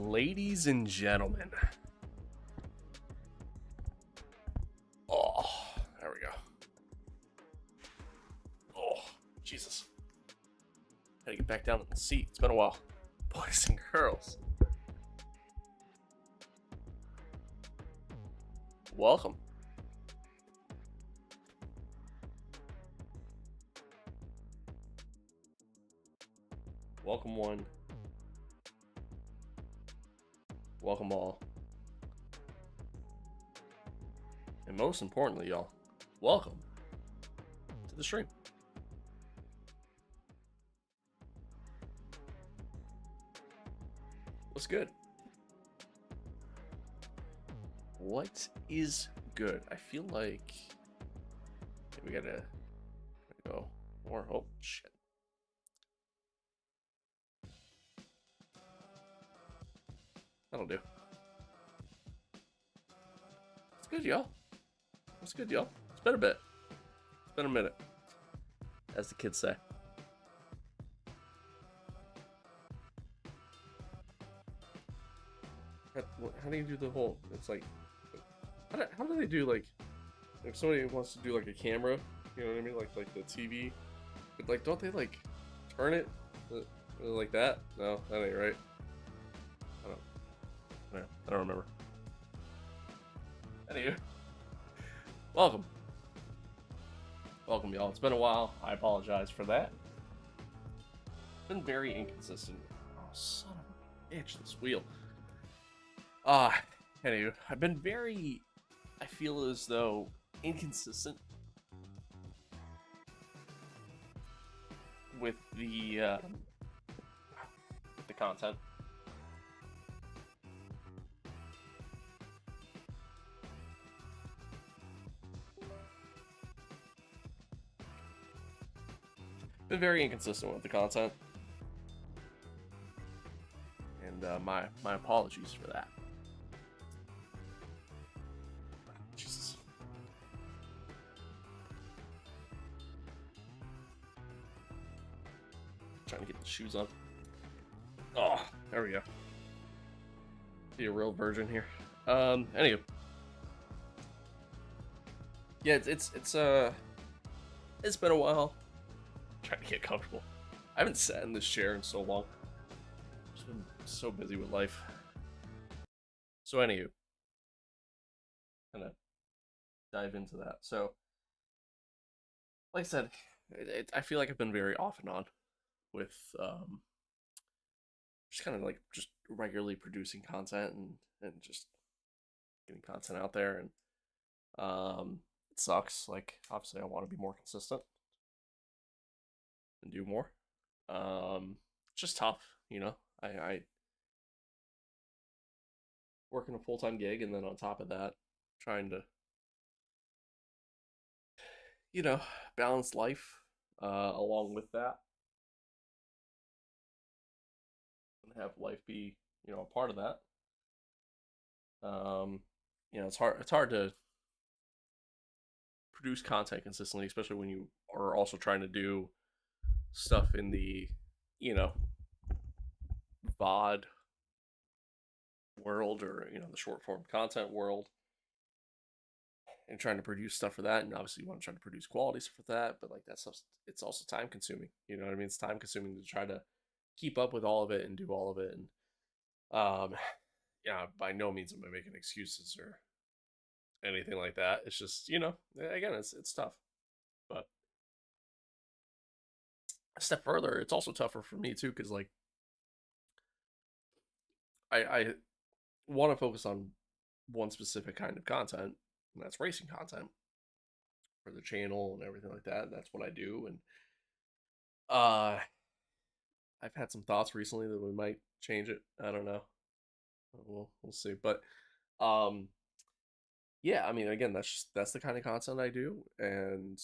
Ladies and gentlemen. Oh, there we go. Oh, Jesus. Gotta get back down in the seat. It's been a while. Boys and girls. Welcome. Welcome one. Welcome all. And most importantly, y'all, welcome to the stream. What's good? What is good? I feel like we gotta go more. Oh, shit. That'll do. It's good, y'all. It's good, y'all. It's been a bit. It's been a minute, as the kids say. How do you do the whole? It's like, how do they do, like, if somebody wants to do like a camera, you know what I mean, like the TV, but like, don't they like turn it like that? No, that ain't right. I don't remember. Anyway, welcome, y'all. It's been a while. I apologize for that. Been very inconsistent. Oh, son of a bitch! This wheel. Anyway, I've been very. I feel as though inconsistent with the content. Been very inconsistent with the content, and my apologies for that. Jesus. Trying to get the shoes on. Oh, there we go. Be a real virgin here. Anyway. Yeah, it's been a while. Trying to get comfortable. I haven't sat in this chair in so long. I've just been so busy with life. So anywho, gonna dive into that. So, like I said, I feel like I've been very off and on with just kind of like just regularly producing content and just getting content out there, and it sucks. Like, obviously I want to be more consistent and do more. It's just tough, you know. I working a full-time gig, and then on top of that, trying to, you know, balance life along with that, and have life be, you know, a part of that. Um, you know, it's hard to produce content consistently, especially when you are also trying to do stuff in the, you know, VOD world, or, you know, the short form content world, and trying to produce stuff for that. And obviously you want to try to produce quality stuff for that, but like that stuff, it's also time consuming, you know what I mean? It's time consuming to try to keep up with all of it and do all of it. And yeah, by no means am I making excuses or anything like that. It's just, you know, again, it's tough. But a step further, it's also tougher for me too, because like I want to focus on one specific kind of content, and that's racing content for the channel and everything like that. That's what I do. And uh I've had some thoughts recently that we might change it. I don't know. We'll see. But um yeah, I mean, again, that's the kind of content I do. And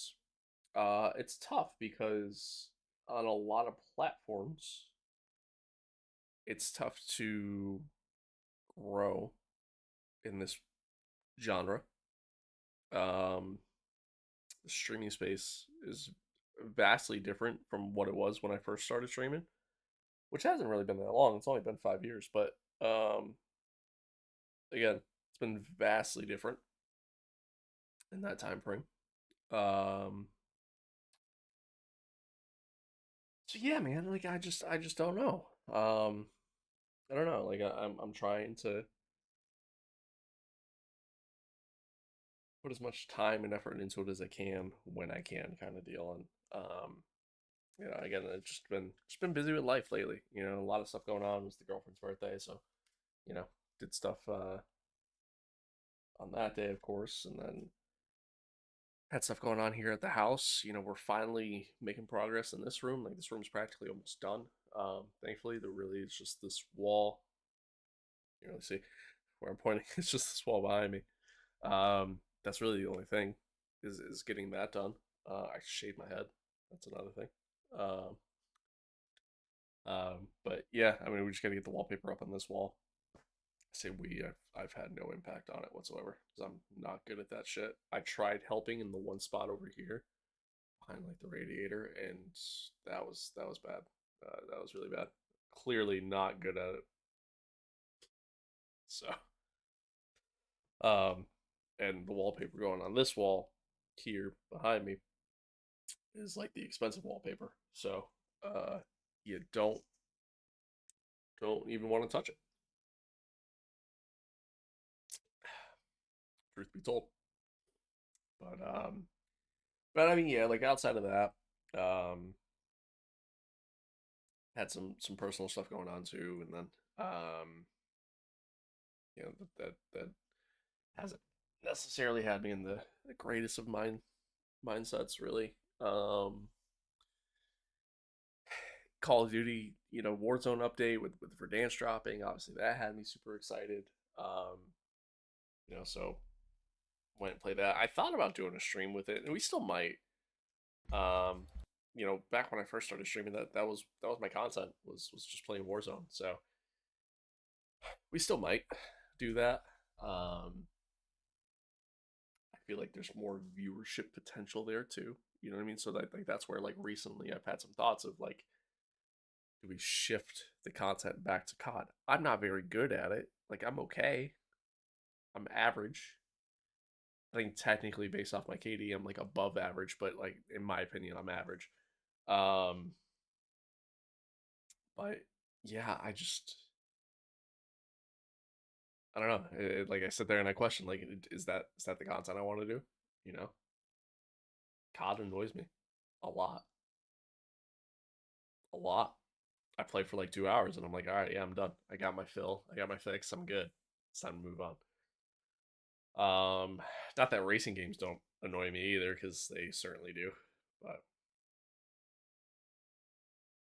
it's tough because on a lot of platforms it's tough to grow in this genre. Um, the streaming space is vastly different from what it was when I first started streaming, which hasn't really been that long. It's only been 5 years, but Um, Again, it's been vastly different in that time frame. Um, so yeah, man, like I just don't know. I don't know. Like I'm trying to put as much time and effort into it as I can when I can, kind of deal. And again, it's just been busy with life lately. A lot of stuff going on. It was the girlfriend's birthday, so you know, did stuff on that day, of course, and then had stuff going on here at the house. We're finally making progress in this room. Like this room's practically almost done. Thankfully, there really is just this wall. You really see where I'm pointing. It's just this wall behind me. That's really the only thing is getting that done. I shaved my head. That's another thing. Um, but yeah, I mean, we just got to get the wallpaper up on this wall. I say I've had no impact on it whatsoever because I'm not good at that shit. I tried helping in the one spot over here behind like the radiator, and that was bad. That was really bad. Clearly not good at it. So, um, and the wallpaper going on this wall here behind me is like the expensive wallpaper. So, you don't even want to touch it. Truth be told, but I mean, yeah, like outside of that, um, had some personal stuff going on too, and then that hasn't necessarily had me in the greatest of mindsets really. Call of Duty, Warzone update with Verdansk dropping, obviously that had me super excited. Um, so went and played that. I thought about doing a stream with it, and we still might. Um, back when I first started streaming, that was my content was just playing Warzone. So we still might do that. I feel like there's more viewership potential there too. You know what I mean? So that like that's where like recently I've had some thoughts of like, do we shift the content back to COD? I'm not very good at it. Like I'm okay. I'm average. I think technically based off my KD, I'm like above average, but like in my opinion, I'm average. Um, but yeah, I don't know. Like I sit there and I question like, is that the content I want to do? You know, COD annoys me a lot, a lot. I play for like 2 hours and I'm like, all right, yeah, I'm done. I got my fill. I got my fix. I'm good. It's time to move on. Um, Not that racing games don't annoy me either, because they certainly do. But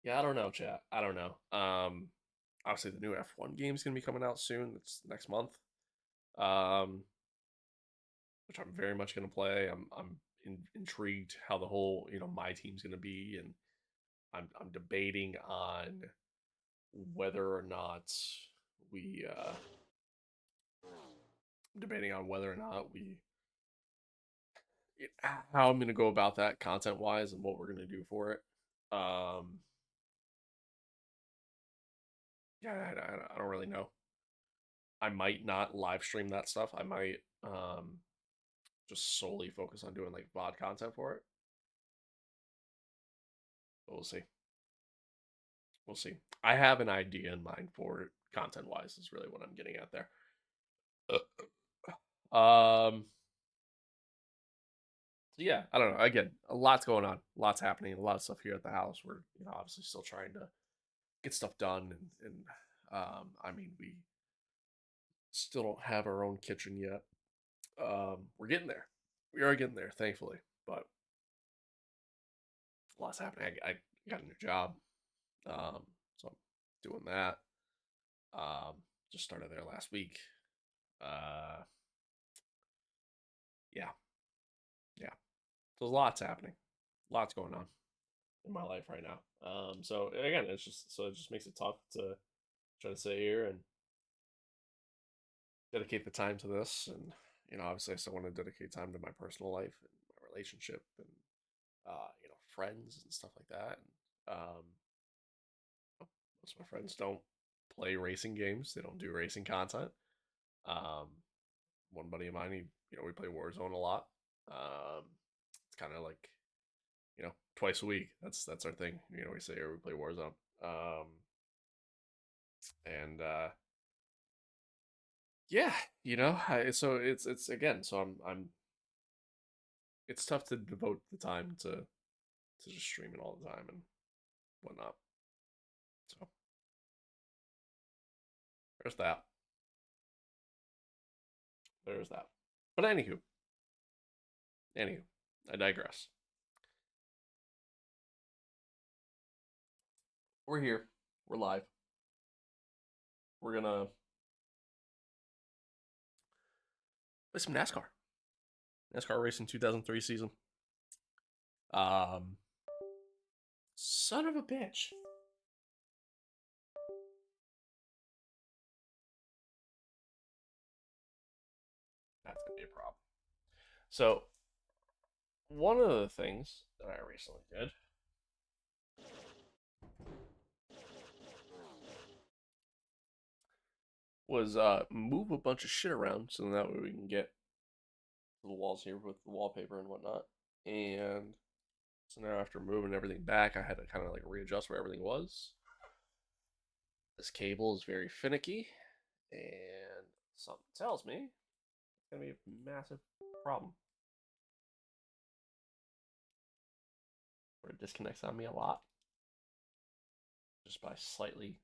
yeah, I don't know, chat. I don't know. Obviously the new F1 game is gonna be coming out soon. It's next month. Um, which I'm very much gonna play. I'm intrigued how the whole my team's gonna be, and I'm debating on whether or not we debating on whether or not we how I'm gonna go about that content wise and what we're gonna do for it. Um, yeah, I don't really know. I might not live stream that stuff. I might just solely focus on doing like VOD content for it. But we'll see. We'll see. I have an idea in mind for it, content wise. Is really what I'm getting at there. Um. So yeah, I don't know. Again, a lot's going on, lots happening, a lot of stuff here at the house. We're obviously still trying to get stuff done, and I mean we still don't have our own kitchen yet. We're getting there. We are getting there, thankfully, but lots happening. I got a new job, so I'm doing that. Um, just started there last week. Uh, yeah, yeah. So there's lots happening, lots going on in my life right now. So again, it just makes it tough to try to sit here and dedicate the time to this, and obviously, I still want to dedicate time to my personal life and my relationship and friends and stuff like that. And most of my friends don't play racing games. They don't do racing content. Um, one buddy of mine, we play Warzone a lot. It's kind of like twice a week. That's our thing. We say we play Warzone. And yeah, so it's again. So I'm. It's tough to devote the time to just streaming all the time and whatnot. So there's that. There's that. But anywho, I digress. We're here. We're live. We're gonna play some NASCAR. NASCAR racing 2003 season. Um, son of a bitch. That's gonna be a problem. So one of the things that I recently did was move a bunch of shit around so that way we can get the walls here with the wallpaper and whatnot. And so now after moving everything back, I had to kind of like readjust where everything was. This cable is very finicky, and something tells me it's gonna be a massive problem. Where it disconnects on me a lot, just by slightly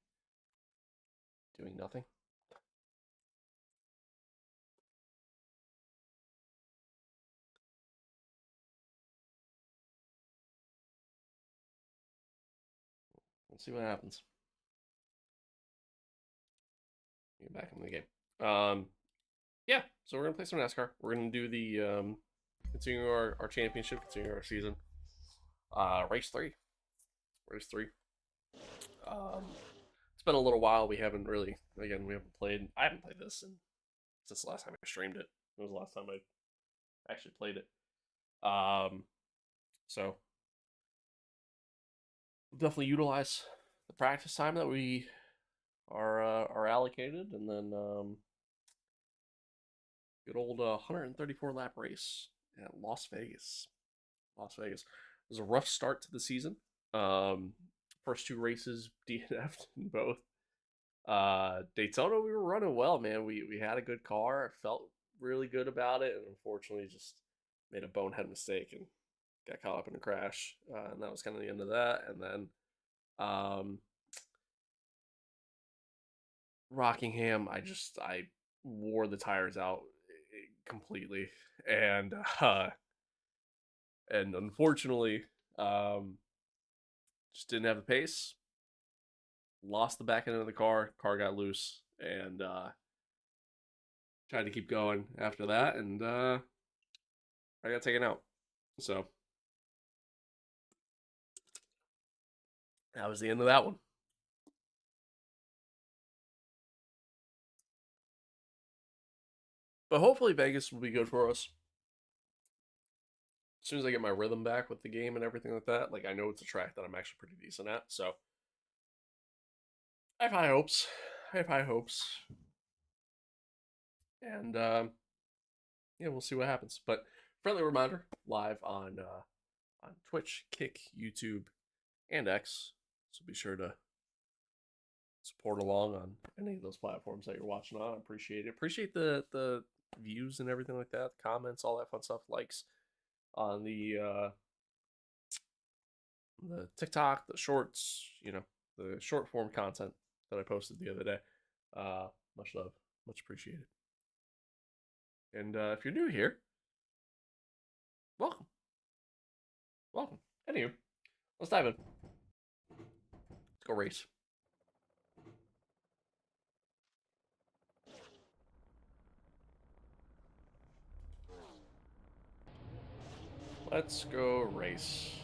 doing nothing. We'll see what happens. Get back in the game. Yeah, so we're gonna play some NASCAR. We're gonna do the continue our championship, continue our season. Race three. Race three. It's been a little while. We haven't really, again, we haven't played. I haven't played this since the last time I streamed it. It was the last time I actually played it. So we'll definitely utilize the practice time that we are allocated, and then good old 134 lap race at Las Vegas. Las Vegas. It was a rough start to the season. First two races DNF'd in both. Daytona, we were running well, man. We had a good car. I felt really good about it, and unfortunately just made a bonehead mistake and got caught up in a crash. And that was kind of the end of that. And then Rockingham, I wore the tires out completely, and unfortunately, just didn't have the pace. Lost the back end of the car. Car got loose, and tried to keep going after that, and I got taken out. So that was the end of that one. But hopefully Vegas will be good for us. As soon as I get my rhythm back with the game and everything like that, like I know it's a track that I'm actually pretty decent at, so I have high hopes. I have high hopes. And yeah, we'll see what happens. But friendly reminder, live on Twitch, Kick, YouTube, and X. So be sure to support along on any of those platforms that you're watching on. I appreciate it. Appreciate the views and everything like that, comments, all that fun stuff, likes on the TikTok, the shorts, the short form content that I posted the other day. Much love, much appreciated. And if you're new here, welcome. Welcome. Anywho, let's dive in. Let's go race. Let's go race.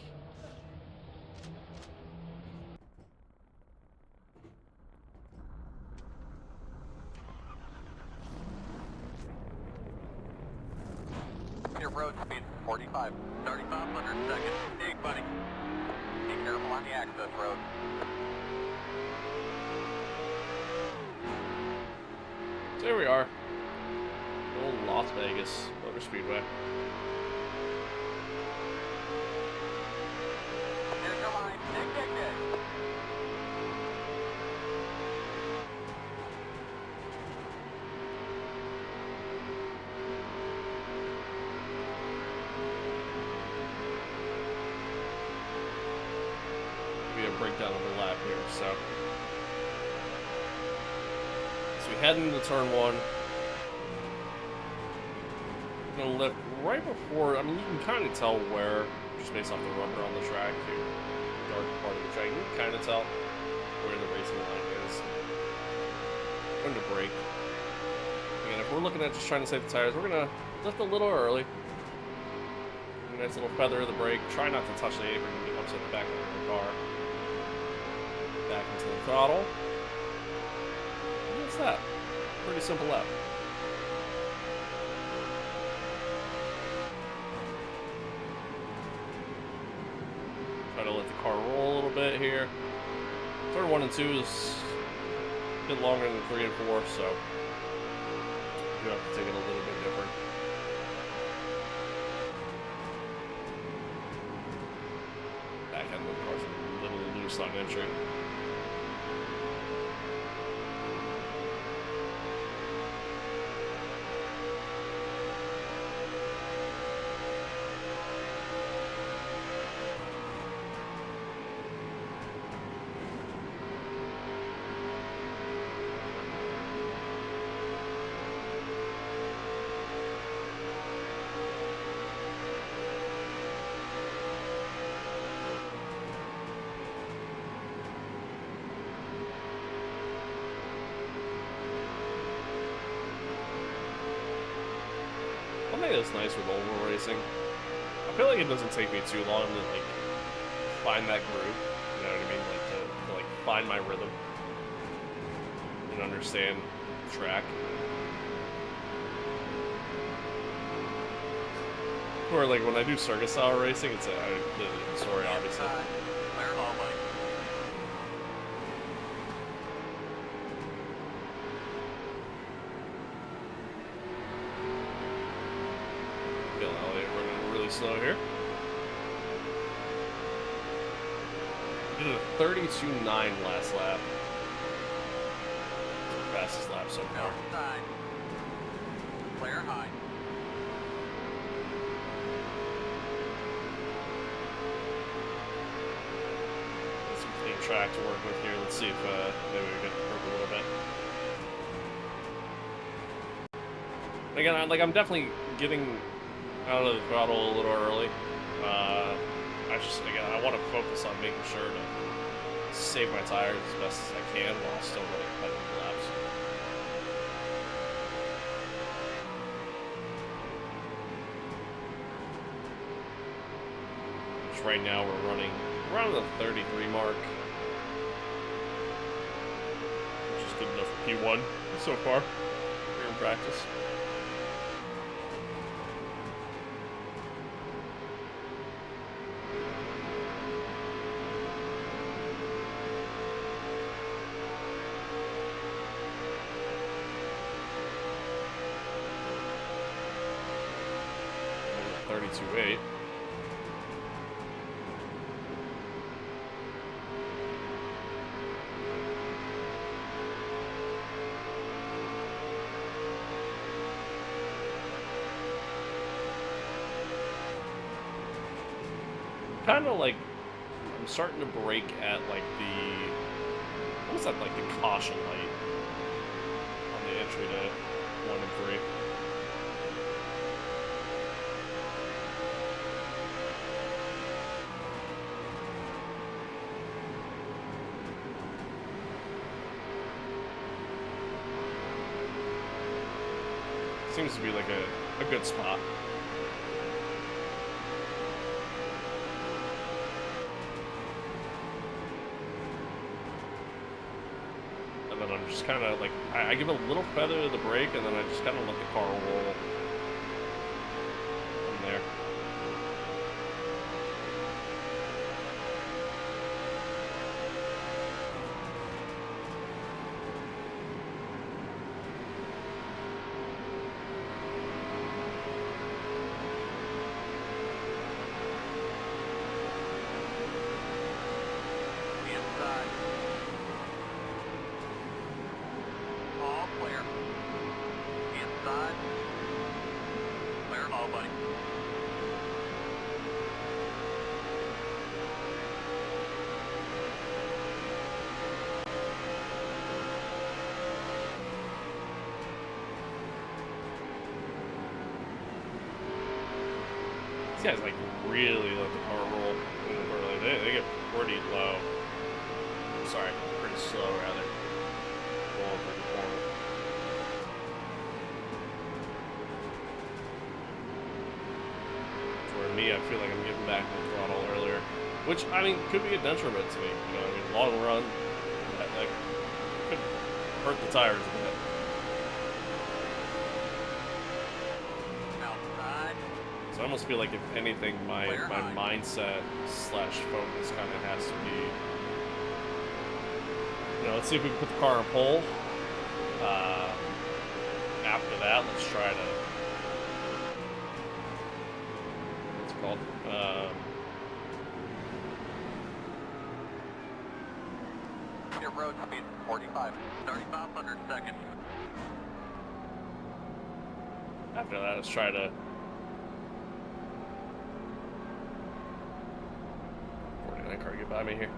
Your road speed 45, 3,500 seconds. Dig, buddy. Be careful on the access road. So here we are, old Las Vegas Motor Speedway. Here's your line. Dig. Give you a breakdown of the lap here. So we head into turn one. We're gonna lift right before. I mean, you can kind of tell where, just based off the rubber on the track, the dark part of the track. You can kind of tell where the racing line is. When to brake. Again, if we're looking at just trying to save the tires, we're gonna lift a little early. Nice little feather of the brake. Try not to touch the apron when you upset the back of the car. Back into the throttle. And that's that. Pretty simple lap. Try to let the car roll a little bit here. Turn 1 and 2 is a bit longer than 3 and 4, so you have to take it a little bit different. Back end of the car's a little loose on entry. One thing that's nice with oval racing, I feel like it doesn't take me too long to like find that groove. You know what I mean? Like to like find my rhythm and understand the track. Or like when I do circus style racing, it's a completely different story, obviously. Clear hallway. Feel Elliott running really slow here. Did a 32.9 last lap. Fastest lap so far. Outside. Clear high. Some clean track to work with here. Let's see if maybe we get the curve a little bit. Again, I'm definitely getting out of the throttle a little early. I want to focus on making sure to save my tires as best as I can while still running competitive laps. Which right now we're running around the 33 mark, which is good enough for P1 so far here in practice. And 32.8. Kind of like I'm starting to brake at like the almost at like the caution light on the entry to 1 and 3. Seems to be like a good spot. And then I'm just kind of like, I give a little feather to the brake, and then I just kind of let the car roll from there. These guys like really let the car roll early. They get pretty low. Sorry, pretty slow rather. Going for the corner. For me, I feel like I'm getting back to the throttle earlier, which I mean could be a detriment to me. You know, I mean, long run, that could hurt the tires a bit. Outside. So I almost feel like if anything, my mindset slash focus kind of has to be, you know, let's see if we can put the car on pole. After that, let's try to, what's it called? Your road speed 45, 3,500 seconds. After that, let's try to. That car get by me here.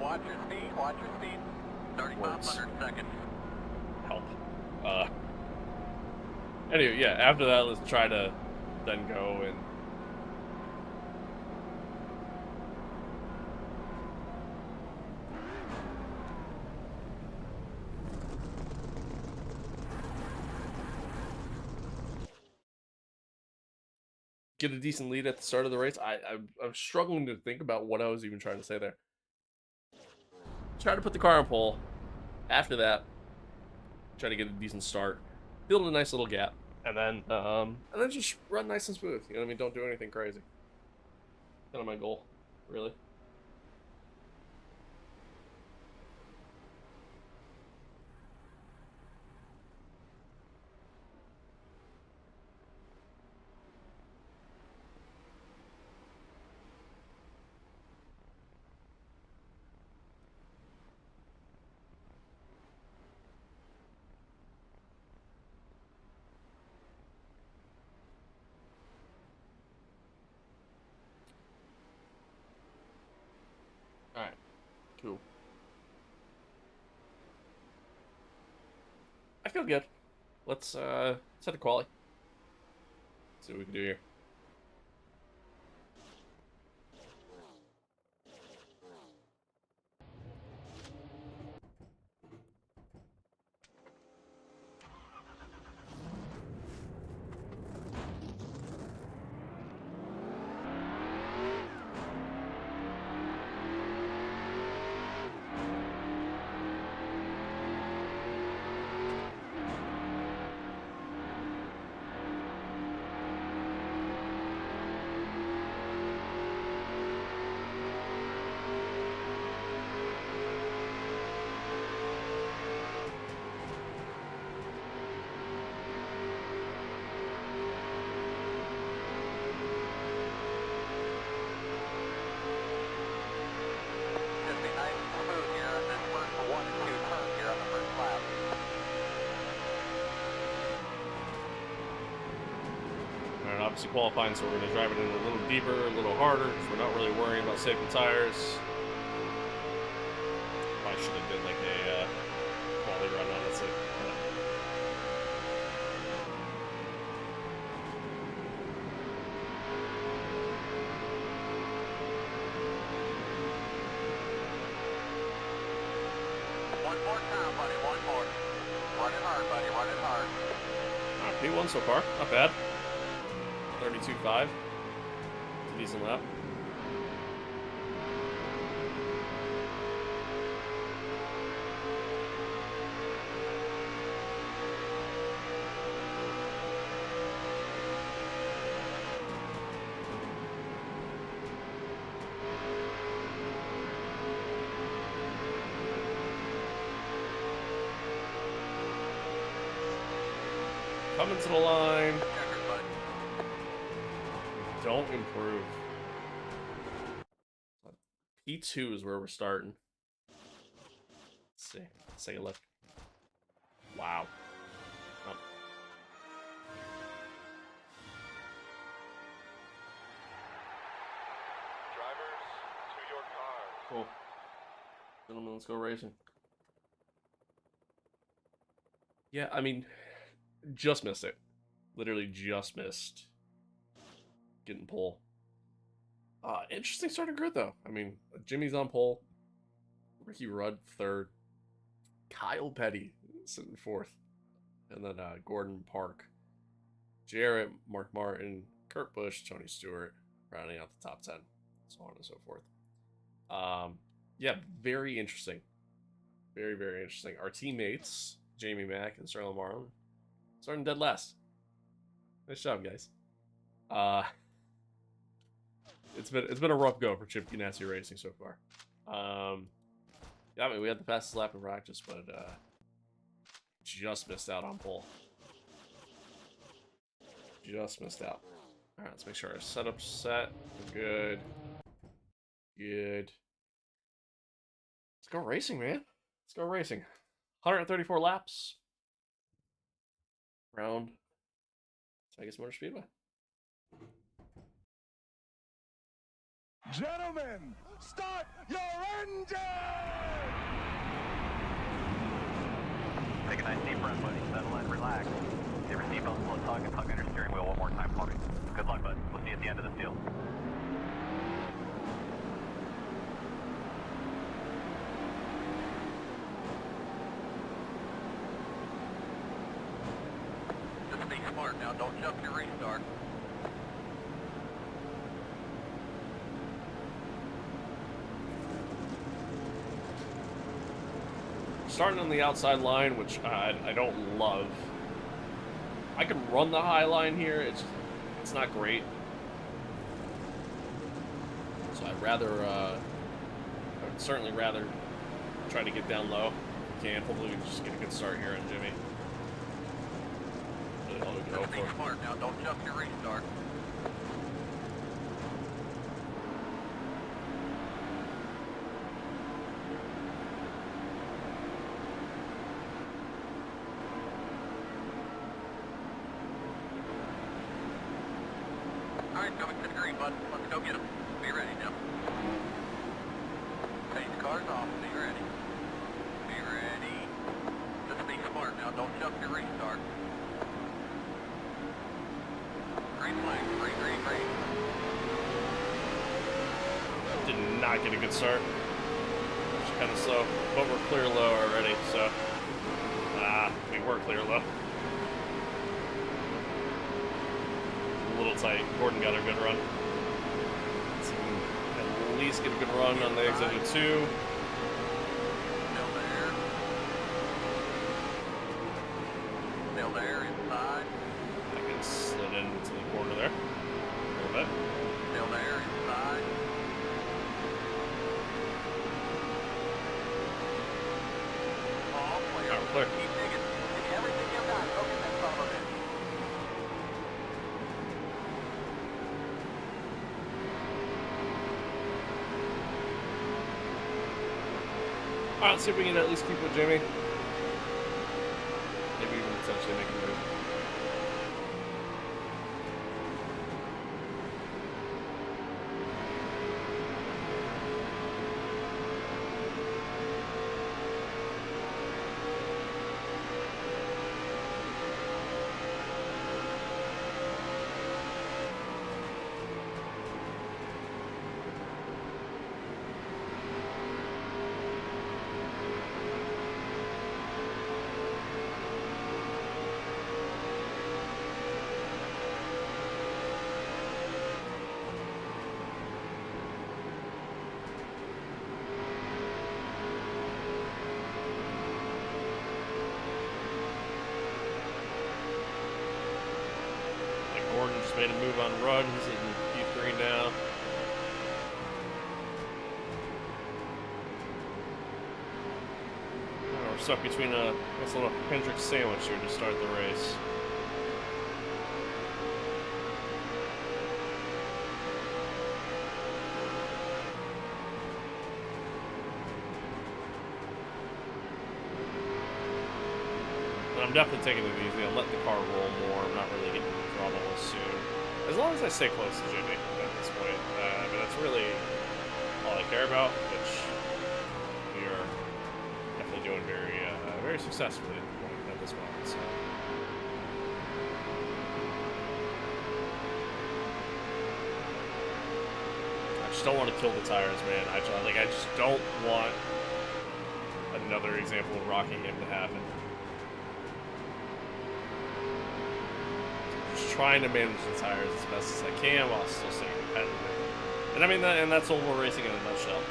Watch your speed, watch your speed. 3,500 seconds. Help. Anyway, yeah, after that, let's try to then go and get a decent lead at the start of the race. I'm struggling to think about what I was even trying to say there. Try to put the car on pole. After that, try to get a decent start, build a nice little gap, and then just run nice and smooth. You know what I mean? Don't do anything crazy. Kind of my goal, really. All right, cool. I feel good. Let's set the quali. See what we can do here. Just be nice and smooth here on this first 1 and 2 turn here on the first lap. Alright, obviously qualifying, so we're going to drive it in a little deeper, a little harder, because we're not really worrying about safety tires. Probably should have did like a quality run, honestly. One more time, buddy, one more. Run it hard, buddy, run it hard. Alright, P1 so far, not bad. 32.5. It's a decent lap. Coming to the line. Checkers, bud. Don't improve. P2 is where we're starting. Let's see. Let's take a look. Wow. Oh. Drivers, to your cars. Cool. Gentlemen, let's go racing. Yeah, I mean, just missed it. Literally just missed getting pole. Interesting start of grid, though. I mean, Jimmy's on pole. Ricky Rudd, third. Kyle Petty sitting fourth. And then Gordon Park, Jarrett, Mark Martin, Kurt Busch, Tony Stewart, rounding out the top 10. So on and so forth. Yeah, very interesting. Very, very interesting. Our teammates, Jamie Mack and Sterling Marlin, starting dead last. Nice job, guys. It's been a rough go for Chip Ganassi Racing so far. Yeah, I mean, we had the fastest lap in practice, but just missed out on pole. Just missed out. All right, let's make sure our setup's set. We're good. Good. Let's go racing, man. Let's go racing. 134 laps. Round Vegas Motor Speedway. Gentlemen, start your engine! Take a nice deep breath, buddy. Settle in, relax. Give your seatbelt a little tug and tug on your steering wheel one more time for me. Good luck, bud. We'll see you at the end of the field. Just be smart now. Don't jump your restart. Starting on the outside line, which I don't love. I can run the high line here. It's not great. So I'd certainly rather try to get down low if we can. Hopefully we can just get a good start here on Jimmy. Really all we can hope Just be for. smart now. Don't jump your restart. Alright, coming to the green, bud. Let's go get him. Be ready now. Take the cars off. Be ready. Be ready. Just be smart now. Don't jump your restart. Green flag. Green, green, green. Did not get a good start. Just kind of slow. But we're clear low already, so. We were clear low. A little tight. Gordon got a good run. So we can at least get a good run on the exit of 2. Still there. Still there inside. I can slid into the corner there. A little bit. Still there inside. All clear. Alright, we're clear. Keep digging. Dig everything you got. Go get that son of a bitch. Alright, let's see if we can at least keep with Jimmy. Maybe even potentially make a move. Gordon just made a move on Rudd. He's in P3 now. We're stuck between a nice little Hendrick sandwich here to start the race. I'm definitely taking it easy. I'm letting the car roll more. I'm not really getting in trouble soon. As long as I stay close to Jimmy at this point. I mean, that's really all I care about, which we are definitely doing very successfully at this moment. So. just don't want to kill the tires, man. I just don't want another example of Rockingham to happen. Just trying to manage the tires as best as I can while still staying competitive. And I mean, and that's oval racing in a nutshell.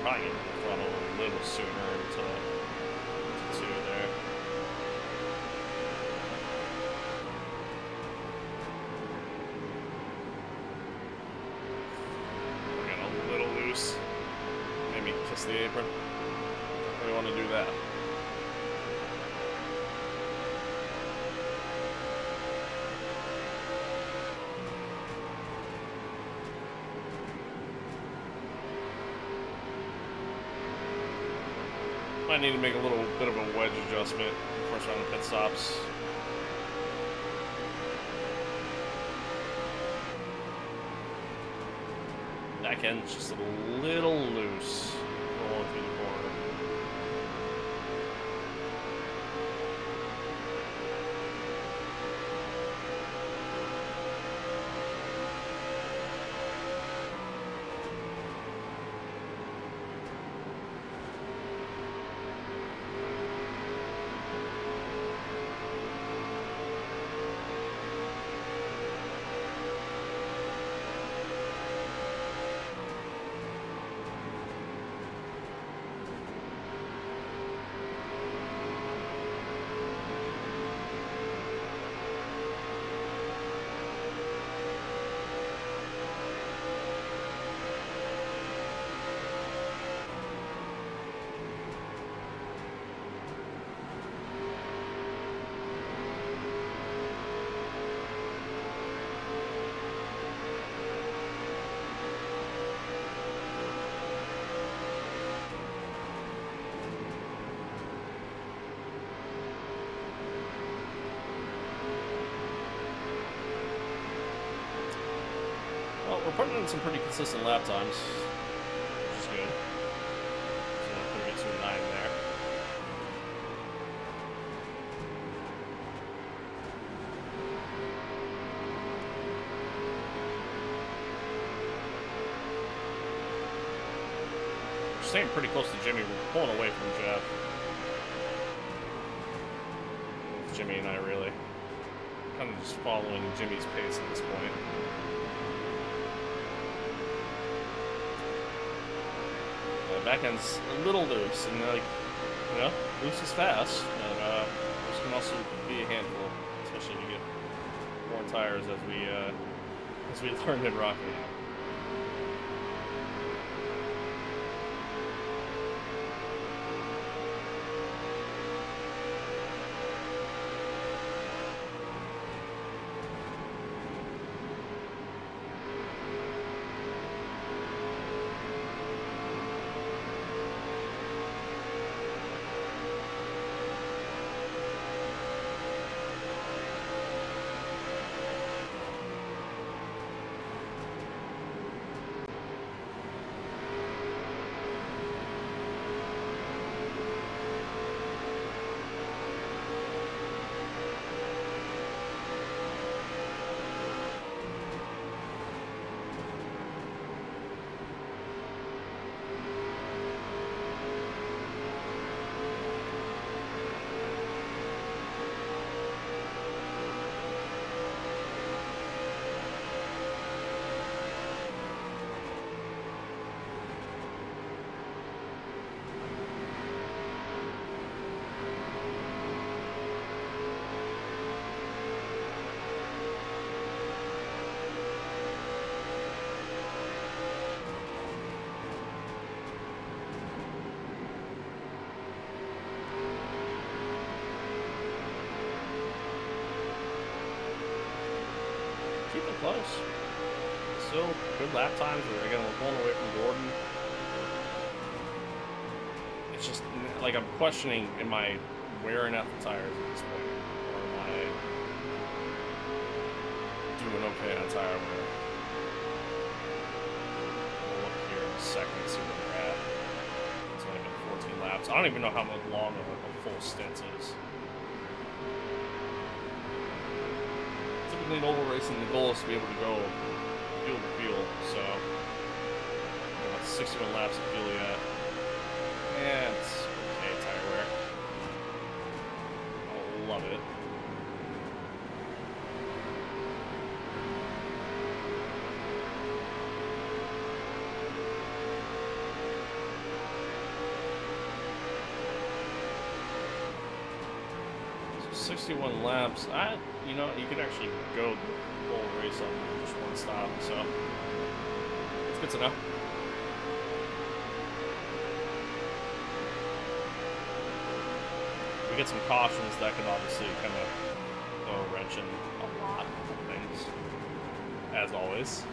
Probably get the throttle a little sooner until 2 there. We're getting a little loose. Maybe kiss the apron. We want to do that. Might need to make a little bit of a wedge adjustment first round of pit stops. Back end's just a little loose rolling through the corner. Well, we're putting in some pretty consistent lap times, which is good. So 32.9 there. We're staying pretty close to Jimmy. We're pulling away from Jeff. Jimmy and I really kind of just following Jimmy's pace at this point. Back end's a little loose, and like, you know, loose is fast, but loose can also be a handful, especially if you get more tires as we learned in Rockingham. Keep it close. Still good lap times. Again, we're pulling away from Gordon. It's just like I'm questioning: am I wearing out the tires at this point, or am I doing okay on tire wear? We'll look here in a second, see where we're at. laps. I don't even know how much long a full stint is. Typically in oval racing, the goal is to be able to go fuel to fuel. So, about 61 laps of fuel yet. Yeah, it's okay tire wear. I love it. So 61 laps. You know, you could actually go the whole race on just one stop. So it's good to know. We get some cautions that could obviously kind of throw a wrench in a lot of things, as always.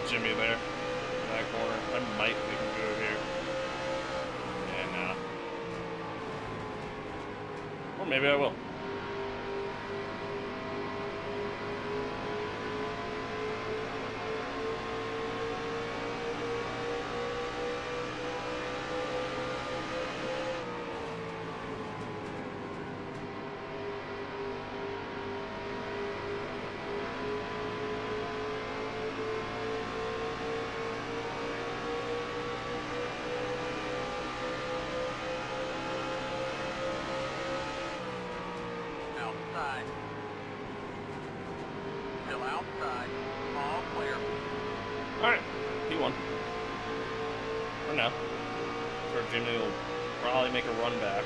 Jimmy there in that corner. I might make a move here. Yeah, nah. Or maybe I will. Outside. Still outside. All clear. Alright, P1. For now. Sure, Jimmy will probably make a run back.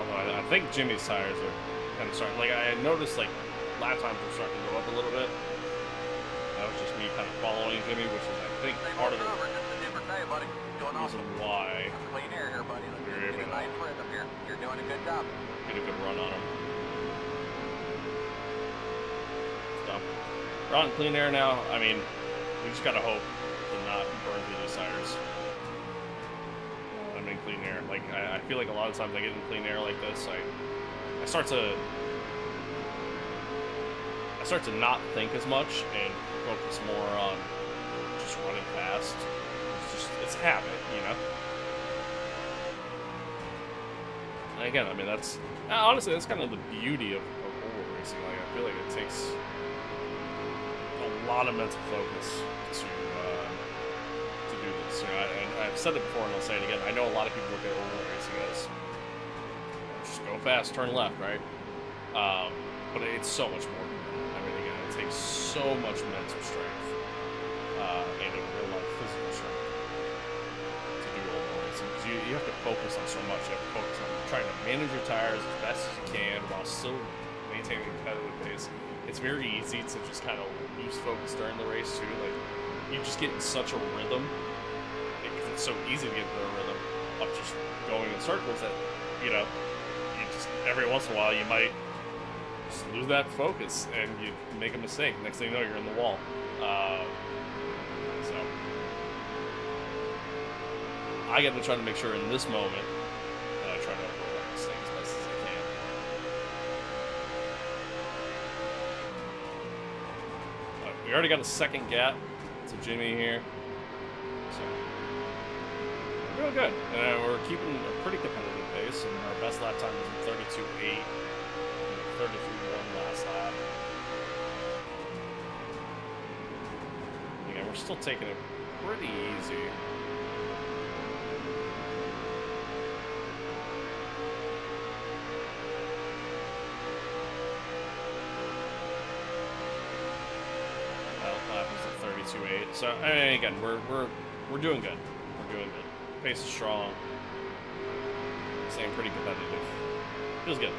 Although I think Jimmy's tires are kind of starting. Like, I noticed, like, lap times were starting to go up a little bit. That was just me kind of following Jimmy, which is, I think, part of the Just a different day, buddy. Doing reason awesome. why Clean air here, buddy. Let's You're get a able to- nice rhythm here. You're doing a good job. get a good run on him. So, we're on clean air now. I mean, we just gotta hope to not burn through these tires. I'm in clean air. Like, I feel like a lot of times I get in clean air like this, I start to not think as much and focus more on just running fast. It's habit, you know? And again, I mean, honestly, that's kind of the beauty of oval racing. Like, I feel like it takes a lot of mental focus to do this. You know, and I've said it before and I'll say it again. I know a lot of people look at oval racing as just go fast, turn left, right? But it's so much more than that. I mean, again, it takes so much mental strength and in real life physical strength to do oval racing. Because you have to focus on so much. You have to focus on trying to manage your tires as best as you can while still maintaining a competitive pace. It's very easy to just kind of lose focus during the race too. Like, you just get in such a rhythm. It's so easy to get into a rhythm of just going in circles that, you know, you just every once in a while you might just lose that focus and you make a mistake. Next thing you know, you're in the wall. So I get to try to make sure in this moment that I try to avoid this thing as best as I can. We already got a second gap to Jimmy here, so we're doing good. And we're keeping a pretty competitive pace, and our best lap time is 32.8, 33.1 last lap. Again, we're still taking it pretty easy. Lap was at 32.8. So I mean, again, we're doing good. We're doing good. Pace is strong. Staying pretty competitive. Feels good.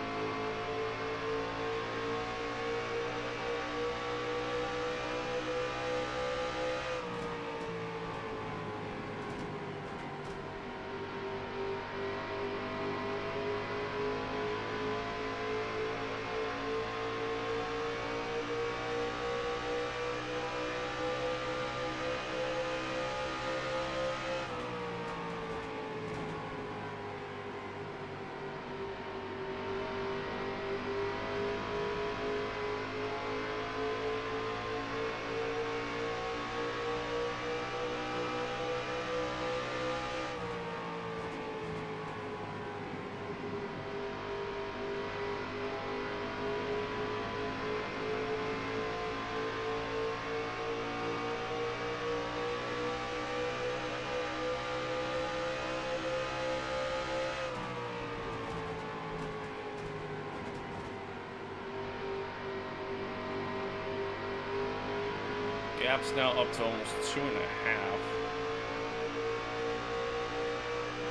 Gap's now up to almost 2.5.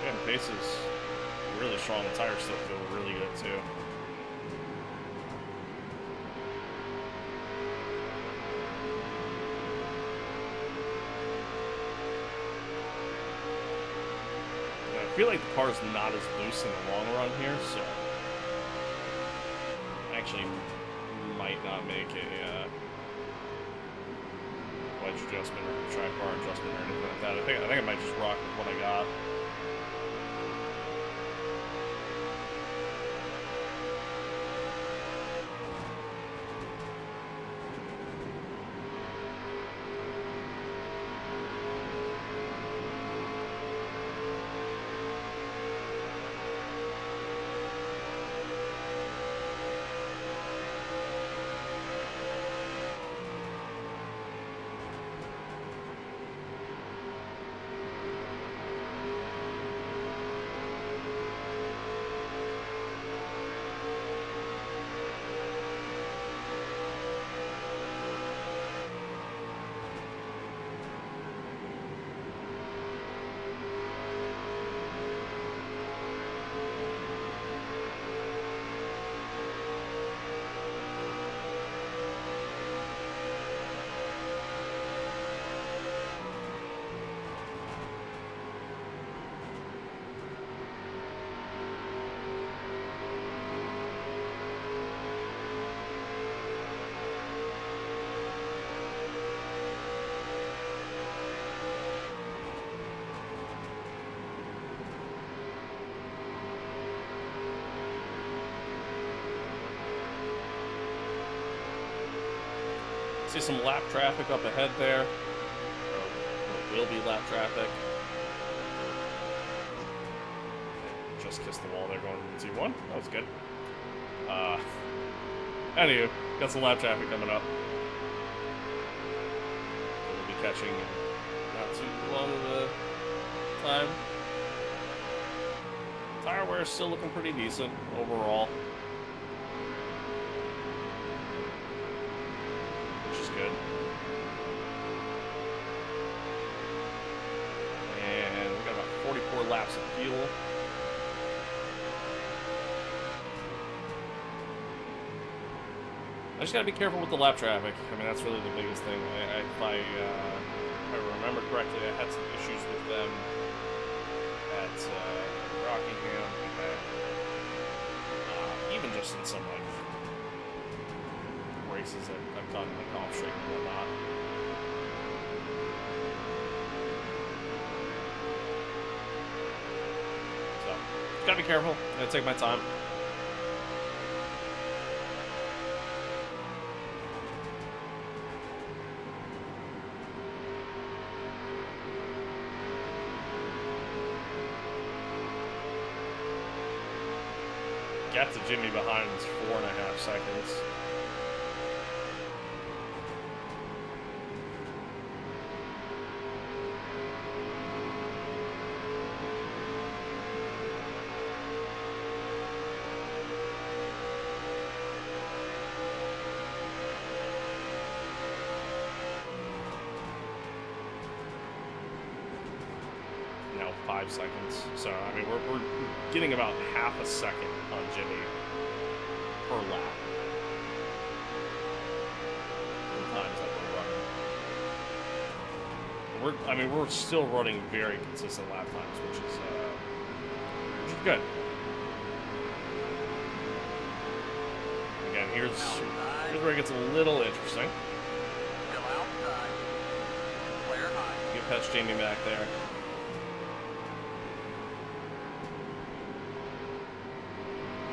Again, pace is really strong. The tires still feel really good too. And I feel like the car's not as loose in the long run here, so actually might not make a wedge adjustment or track bar adjustment or anything like that. I think I might just rock with what I got. See some lap traffic up ahead there. Or will be lap traffic. Just kissed the wall there going to T1. That was good. Anywho, got some lap traffic coming up. We'll be catching not too long of a time. Tire wear is still looking pretty decent overall. Good. And we got about 44 laps of fuel. I just gotta be careful with the lap traffic. I mean, that's really the biggest thing. If I remember correctly, I had some issues with them at Rockingham, and even just in some like races that I've done like off street and whatnot. So, gotta be careful. Gotta take my time. Gap to Jimmy behind is 4.5 seconds. 5 seconds. So, I mean, we're getting about half a second on Jimmy per lap. The times that we're running. We're still running very consistent lap times, which is good. Again, here's where it gets a little interesting. Still outside. Flare high. Get past Jamie back there.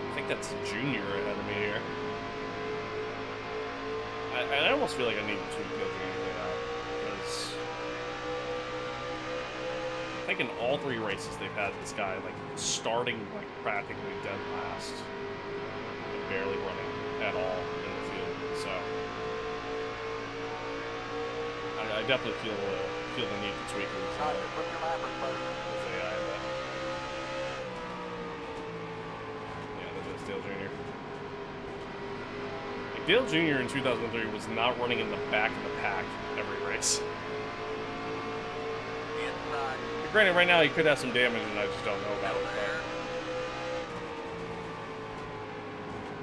I think that's Junior ahead of me here. I almost feel like I need to tweak the Junior out because I think in all 3 races they've had this guy like starting like practically dead last and barely running at all in the field. So I definitely feel the need to tweak his AI, but yeah, that's Dale Jr. Like Dale Jr. in 2003 was not running in the back of the pack every race. Inside. Granted, right now he could have some damage, and I just don't know about it.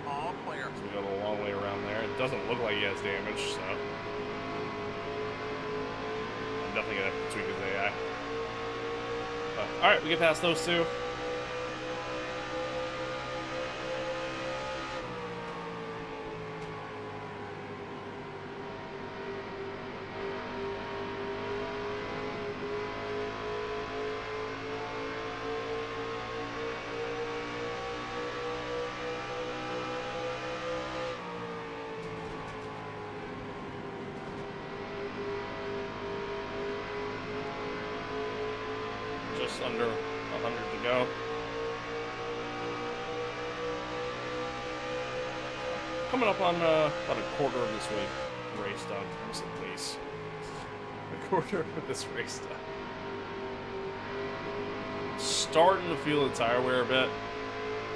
But All clear. so we got a long way around there. It doesn't look like he has damage, so I'm definitely gonna have to tweak his AI. All right, we get past those two. Just under 100 to go. Coming up on about a quarter of this race done. Almost at least a quarter of this race done. Starting to feel the tire wear a bit,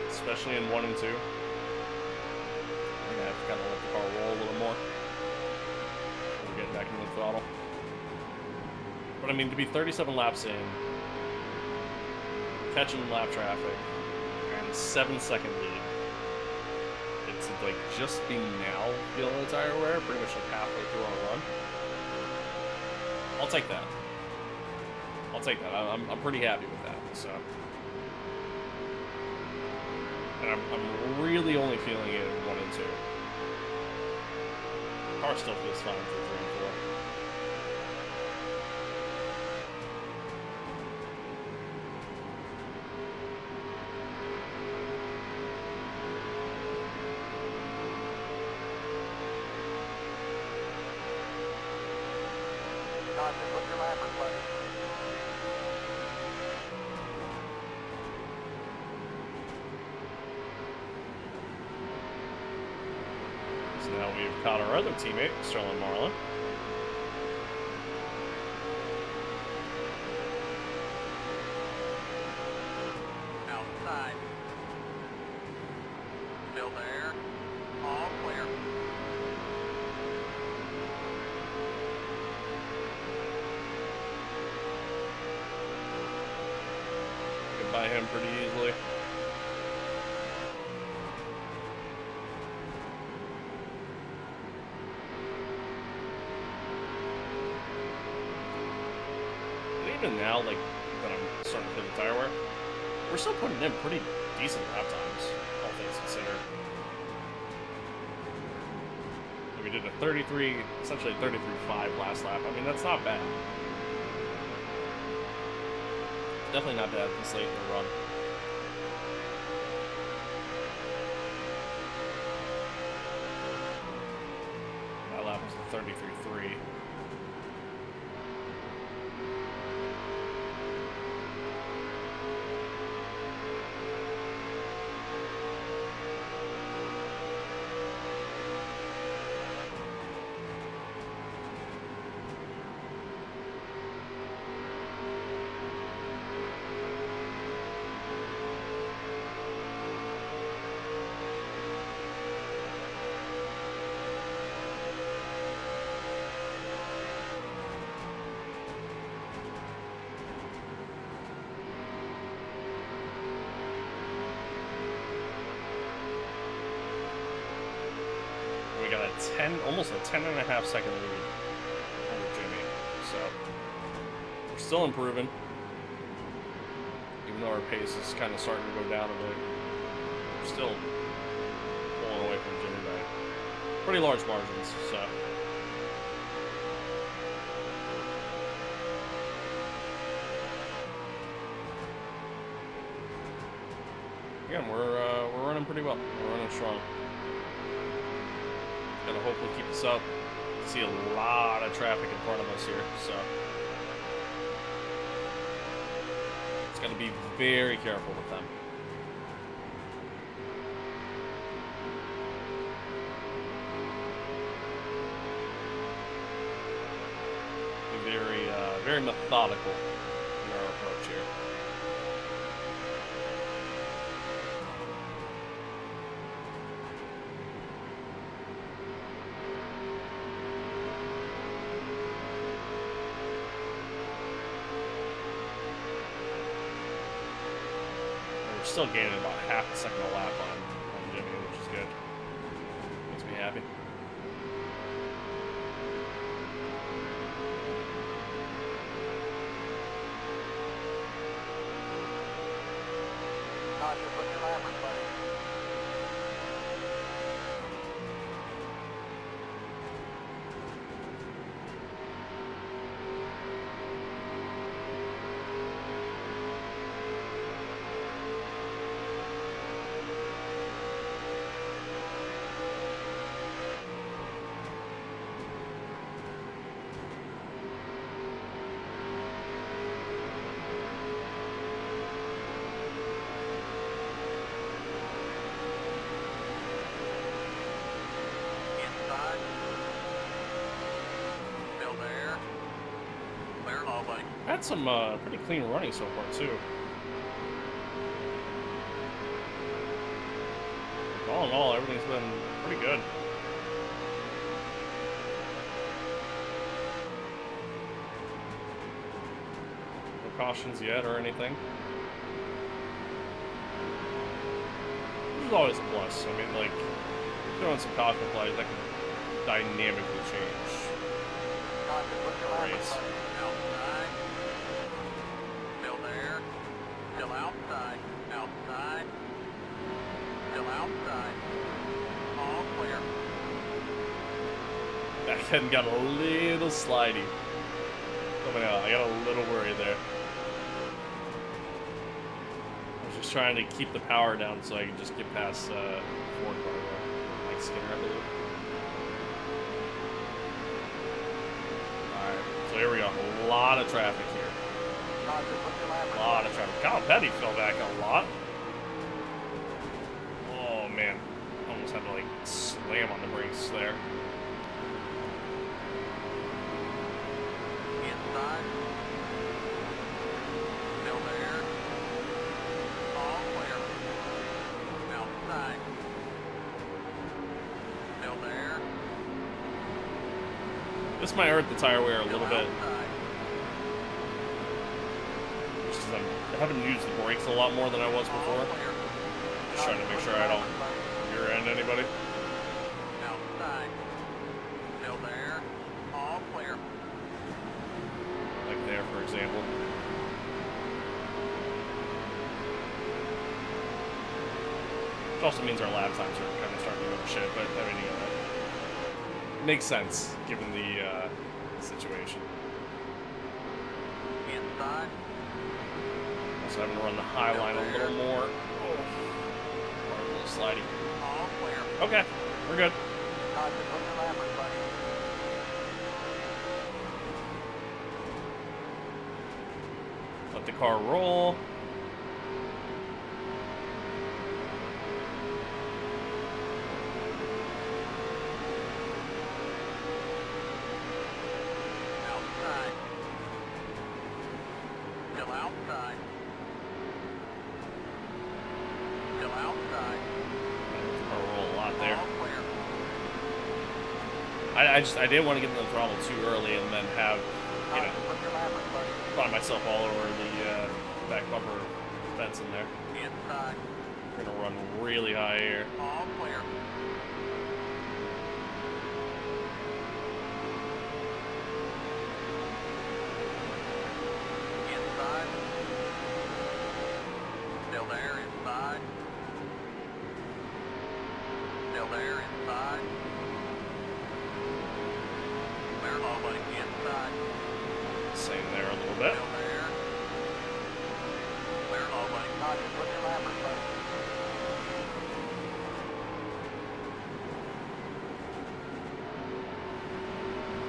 especially in 1 and 2. I think I have to kind of let the car roll a little more. We're getting back into the throttle. But I mean, to be 37 laps in, catching lap traffic, and 7-second lead. It's like just being now feeling the tire wear, pretty much like halfway through our run. I'll take that. I'll take that. I'm pretty happy with that. So, and I'm really only feeling it in 1 and 2. Car still feels fine for 3 and 4. Put your lap in place. So now we've caught our other teammate, Sterling Marlin. Outside. Still there. All clear. Get by him pretty easily. And even now, like, that I'm starting to hit the tire wear, we're still putting in pretty decent lap times, all things considered. We did a 33, essentially a 33.5 last lap. I mean, that's not bad. Definitely not bad this late in the run. That lap was a 33.3. almost a 10.5 second lead over Jimmy. So we're still improving, even though our pace is kind of starting to go down a bit. We're still pulling away from Jimmy by pretty large margins. So. Again, we're running pretty well. We're running strong. Gonna hopefully keep this up. See a lot of traffic in front of us here, so it's gonna be very careful with them. Be very methodical in our approach here. Still gaining about half a second a lap on Jimmy, which is good. Makes me happy. Roger, put your lappers, buddy. Had some pretty clean running so far too. All in all, everything's been pretty good. No cautions yet or anything. Which is always a plus. I mean, like, throwing some caution flags, that can dynamically change the race. Still there. Still outside. Outside. Still outside. All clear. Back end got a little slidey. Coming out, I got a little worried there. I was just trying to keep the power down so I could just get past Ford car there. Mike Skinner, I believe. Alright, so here we go. A lot of traffic here. A lot of traffic. Kyle Petty fell back a lot. Oh man. Almost had to like slam on the brakes there. Inside. Still there. All clear. Outside. Still there. This might hurt the tire wear a little bit. Outside. Just because I haven't used the brakes a lot more than I was before. Just trying to make sure I don't rear end anybody. Outside. Still there. All clear. Like there, for example. Which also means our lap times are kind of starting to go to shit, but I mean, you know, makes sense given the situation. Inside. Also having to run the high line a little more. Oh. Or a little slidey. All clear. Okay, we're good. Roger, put your lappers, buddy. Let the car roll. Outside. Still outside. Still outside. Let the car roll a lot there. All clear. I didn't want to get in the throttle too early and then have, you Roger, know, put your lappers, buddy. find myself all over the back bumper fence in there. Inside. We're gonna run really high here. All clear. bit. Still there. Clear low, buddy. Roger, put your lappers, buddy.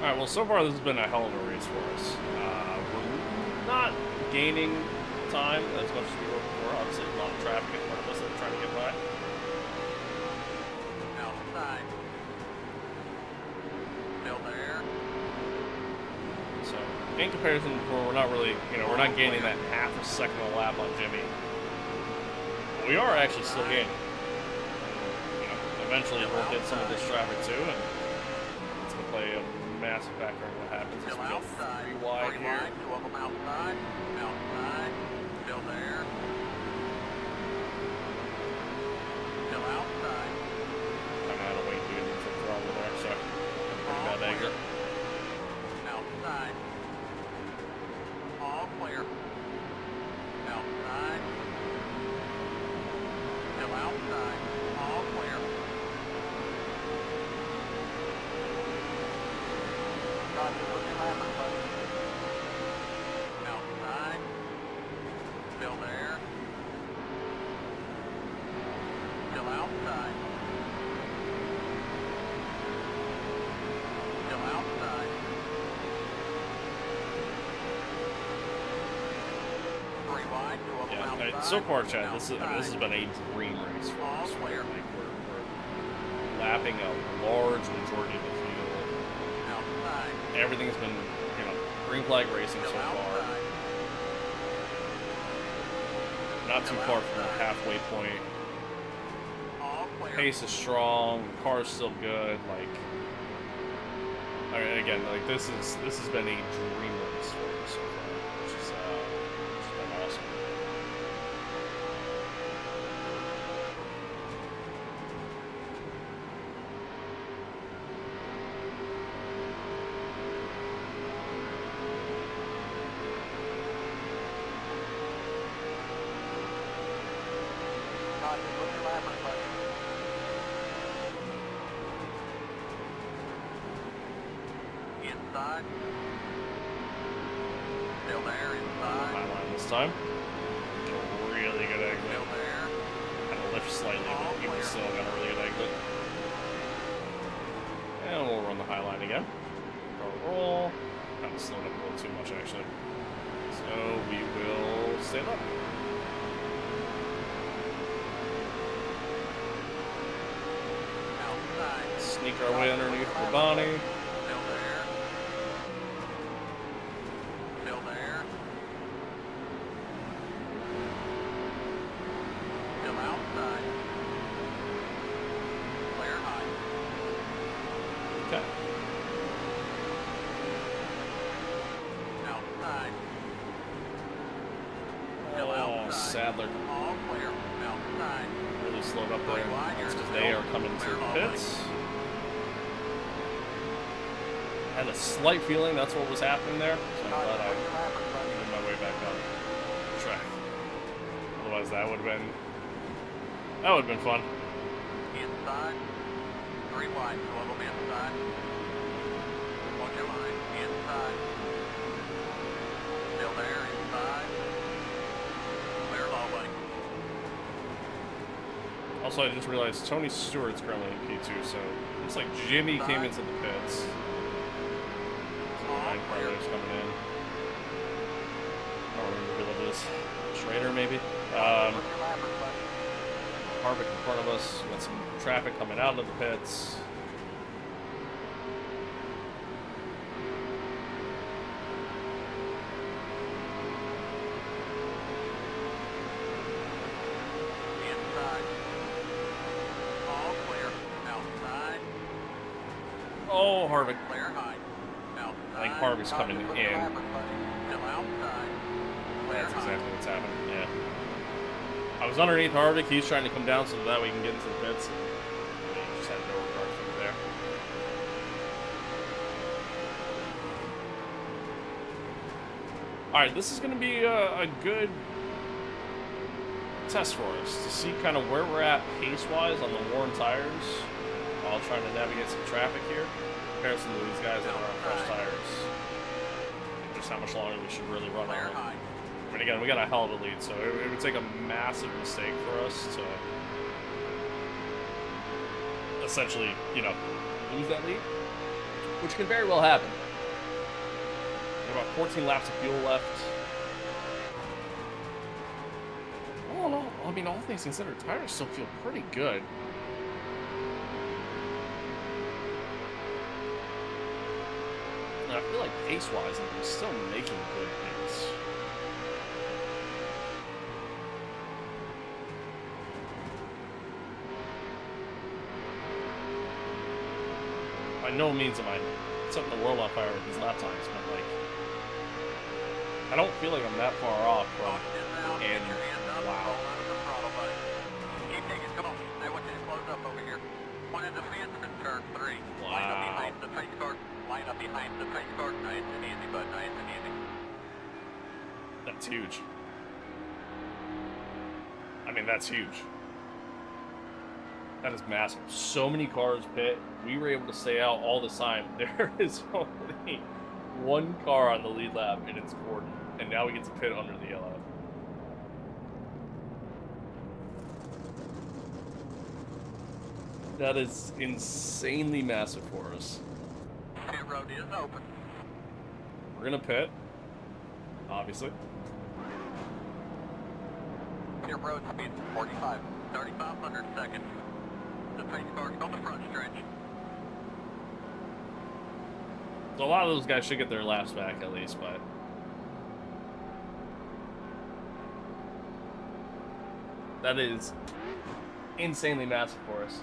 Alright, well, so far this has been a hell of a race for us. We're not gaining time as much as we were before. Obviously, a lot of traffic in front of us that we're trying to get by. Outside. Still there. So, in comparison before, we're not really, we're not gaining that half a second a lap on Jimmy. We are actually still gaining. Eventually we'll get some of this traffic too, and it's going to play a massive factor in what happens as Still we go outside. 3 wide Three here. wide, 2 of them outside. Outside. Still there. Still outside. Kind of had to wait to get into the throttle there, so pretty bad angle. Outside. All clear. Outside. Still outside. All clear. Roger, put your lappers, buddy. Outside. Still there. Still outside. Still outside. 3 wide, 2 of them outside. Yeah, so far, Chad, this has been a dream race for us. All clear. Like we're lapping a large majority of the field. Outside. Everything's been, green flag racing so Still far. outside. Not too far from the halfway point. All clear. Pace is strong. The car's still good. Again, this has been a dream race for us so far, which has been awesome. Roger, put your lappers, buddy. Inside. Still there, inside. High line this time. A really good exit. Still there. Kind of lift slightly, but even still got a really good exit. And we'll run the high line again. Roll. Kind of slowed up a little too much, actually. So we will stay up. Outside. Sneak our way underneath the Bonnie. Still there. Still there. Still outside. Clear high. Okay. Outside. Still Oh, outside. Sadler All clear. Outside. really slowed up there. That's because they are coming to the pits. Had a slight feeling that's what was happening there, so I'm glad I made my way back on track. Otherwise, that would have been fun. Inside. 3 wide, 2 of them inside. Watch your line. Inside. Still there, inside. Clear low, buddy. Also, I just realized Tony Stewart's currently in P2, so it looks like Jimmy came into the pits. So Ryan Carter's coming in. I don't remember who that is. Schrader, maybe? Put your lappers, buddy. Harvick in front of us. Got some traffic coming out of the pits. Inside. All clear. Outside. Oh, Harvick. Clear high. Outside. I think Harvick's coming Put your in. lappers, buddy. Still outside. Clear That's high. exactly what's happening, yeah. I was underneath Harvick, he's trying to come down so that we can get into the pits. And he just had no regard for me there. Alright, this is going to be a good test for us to see kind of where we're at pace-wise on the worn tires while trying to navigate some traffic here in comparison to these guys that are on fresh tires. And just how much longer we should really run Clear on it. high. I mean, again, we got a hell of a lead, so it would take a massive mistake for us to essentially, you know, lose that lead. Which can very well happen. We have about 14 laps of fuel left. Oh no, I mean, all things considered, tires still feel pretty good. And I feel like pace-wise, I'm still making good pace. By no means am I setting the world on fire with these lap times, but like, I don't feel like I'm that far off from, and wow. Keep taking, come on. I want you to close up over here. One of the fence in turn 3. Wow. Line up behind the pace car. Line up behind the pace car. Nice and easy, bud. Nice and easy. That's huge. I mean, that's huge. That is massive. So many cars pit. We were able to stay out all the time. There is only one car on the lead lap, and it's Gordon. And now we get to pit under the yellow. That is insanely massive for us. Pit road is open. We're gonna pit, obviously. Pit road speed 45. 3,500 seconds. The pace car's on the front stretch. So a lot of those guys should get their laps back at least, but that is insanely massive for us.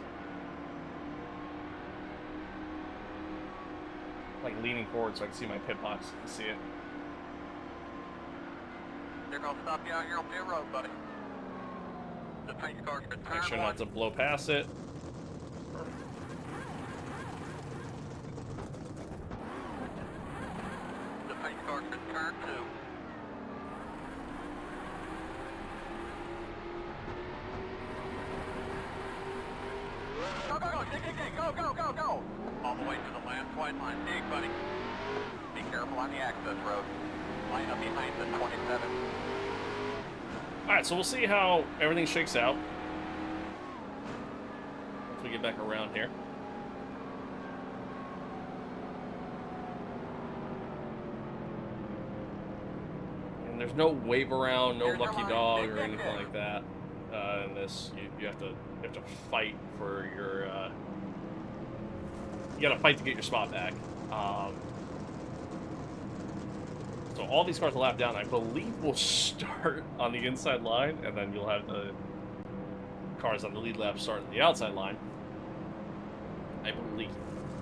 Like leaning forward so I can see my pit box to see it. They're gonna stop you out here on pit road, buddy. The pace car's been Make turn sure 1. not to blow past it. The pace car's been turn 2. Go, go, go, dig, dig, dig, go, go, go, go! All the way to the last white line, dig, buddy. Be careful on the access road. Line up behind the 27. Alright, so we'll see how everything shakes out once we get back around here. And there's no wave around, no Here's your lucky line. dog Dig, or dig, anything dig. like that. In this, you have to fight for your you gotta fight to get your spot back. So all these cars will lap down. I believe will start on the inside line, and then you'll have the cars on the lead lap start on the outside line. I believe,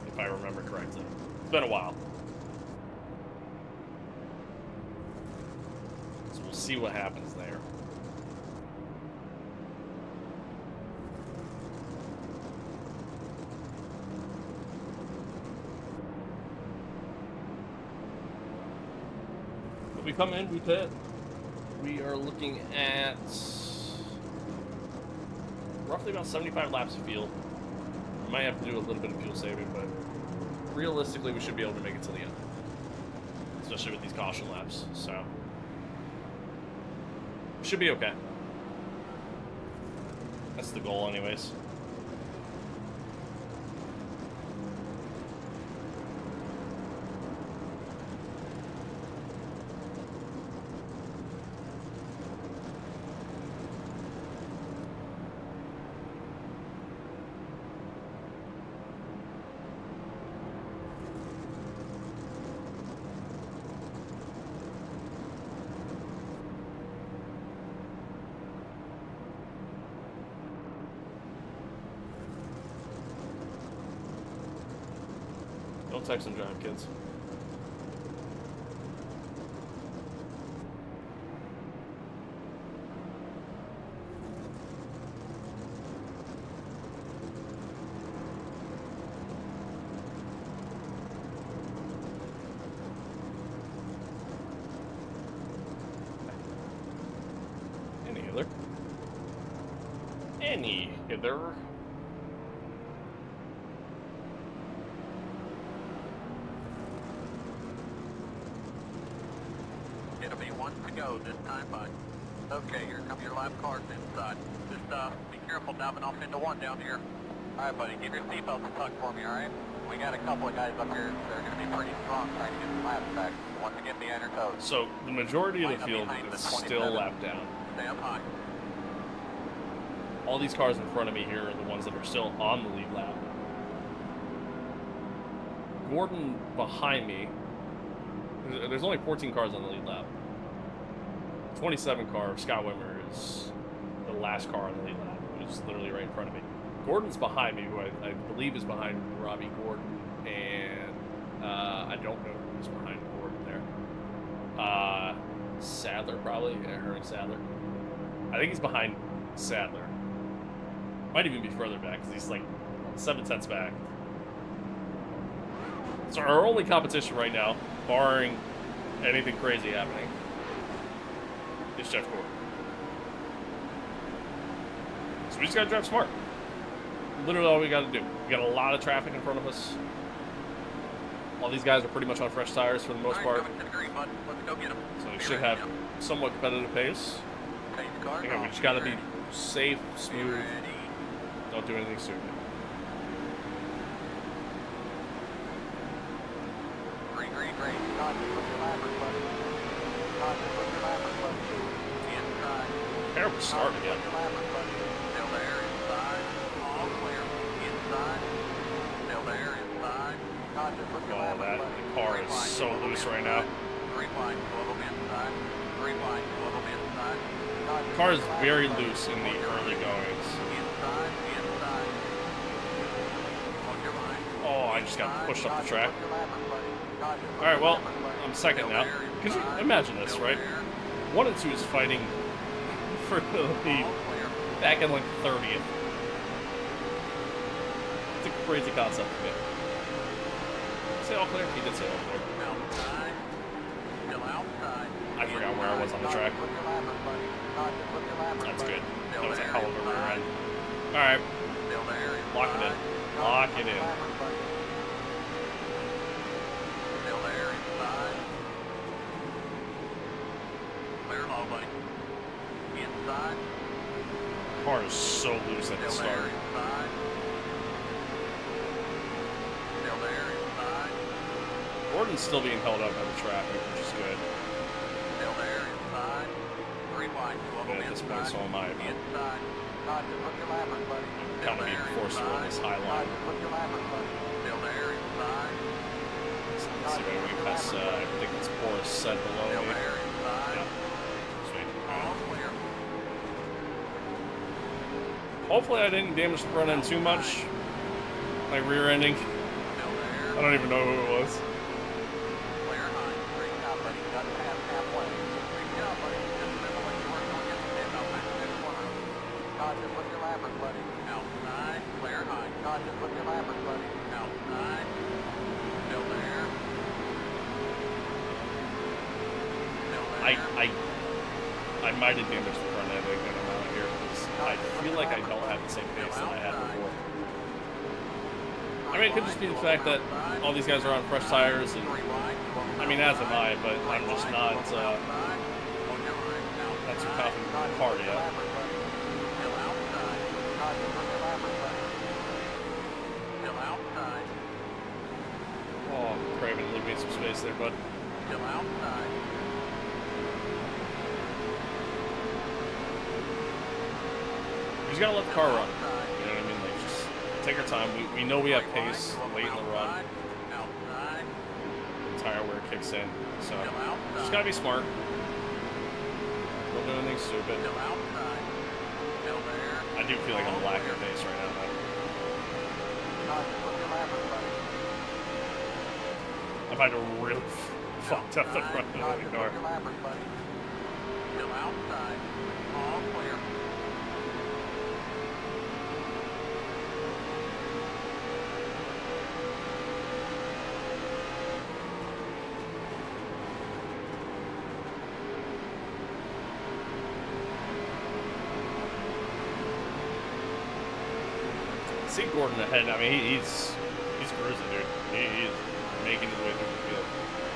if I remember correctly. It's been a while. So we'll see what happens there. But we come in, we pit. We are looking at roughly about 75 laps of fuel. We might have to do a little bit of fuel saving, but realistically, we should be able to make it to the end. Especially with these caution laps, so we should be okay. That's the goal anyways. Don't text and drive, kids. Any hither. we go, this time, bud. Okay, here come your lap cars inside. Just, be careful diving off into one down here. Alright, buddy, give your seatbelt a tug for me, alright? We got a couple of guys up here that are gonna be pretty strong trying to get some laps back. Want to get behind your toes. So the majority of Line the up field behind is the still 27. lapped down. Stay up high. All these cars in front of me here are the ones that are still on the lead lap. Gordon behind me, there's only 14 cars on the lead lap. 27 car, Scott Wimmer, is the last car on the lead lap, which is literally right in front of me. Gordon's behind me, who I believe is behind Robbie Gordon, and I don't know who's behind Gordon there. Sadler, probably. Yeah, Herman Sadler. I think he's behind Sadler. Might even be further back, because he's like 7/10 back. So our only competition right now, barring anything crazy happening, is Jeff Gordon. So we just gotta drive smart. Literally all we gotta do. We got a lot of traffic in front of us. All these guys are pretty much on fresh tires for the most part. Coming to the green, bud. Let's go get them. So we should have somewhat competitive pace. Change the car. Again, we just gotta be Ready. safe, Be smooth, ready. don't do anything stupid. Green, green, green. God, just put your lappers, buddy. God, just put your lappers, buddy. Inside. Terrible start God, again. just put your lappers, buddy. Still there, inside. All clear. Inside. Still there, inside. God, just put your Oh, lappers, that buddy. car Green is line, so 12 loose inside. right now. Green line, 12 inside. Green line, 12 inside. God, just Car put is your very lappers, buddy. loose in the early goings. Inside, inside. On your line. Oh, I just got pushed up the track. All Alright, well, I'm second now. Could you imagine this, right? 1 and 2 is fighting for the lead back in like 30th. It's a crazy concept to me. Say all clear? He did say all clear. Outside. Still outside. I forgot where I was on the track. That's good. That was a hell of a rear end. Alright, Still there. lock it in. Lock it in. Still there. Inside. Clear low, buddy. Inside. Car is so loose at the Still there. start. Inside. Still there. Inside. Gordon's still being held up by the traffic, which is good. Still there. Inside. Green line. 12 And at this point, inside. so am I. Inside. God, just put your lappers, buddy. I'm Still kind of being there, forced to run inside. this high God, line. just put your lappers, buddy. Still there, inside. Let's see if we can pass, I think it's Boris said below Still me. there, inside. Yeah. Sweet. All clear. Hopefully I didn't damage the front end too much. Like rear ending. Still there. I don't even know who it was. Clear high. Straight out, buddy. Got past halfway. Straight out, buddy. Just remember when you weren't going to get the pin up back to that corner. God, just put your lappers, buddy. Outside. Clear high. God, just put your lappers, buddy. Outside. Still there. Still there. I might have damaged the front end a good amount here because I feel like I don't have the same pace that I had before. I mean, it could just be the fact that all these guys are on fresh tires, and I mean, as am I, but I'm just not too confident in the car yet. Oh, Craven, leave me some space there, bud. Still outside. We just gotta let the car run. You know what I mean? Like, just take our time. We know we have pace late in the run. Outside. The tire wear kicks in, so just gotta be smart. Don't do anything stupid. Still outside. Still there. I do feel like I'm lacking pace right now, though. I might have really fucked up the front end of the car. Still outside. All clear. See Gordon ahead. I mean, he's cruising, dude. He's making his way through the field.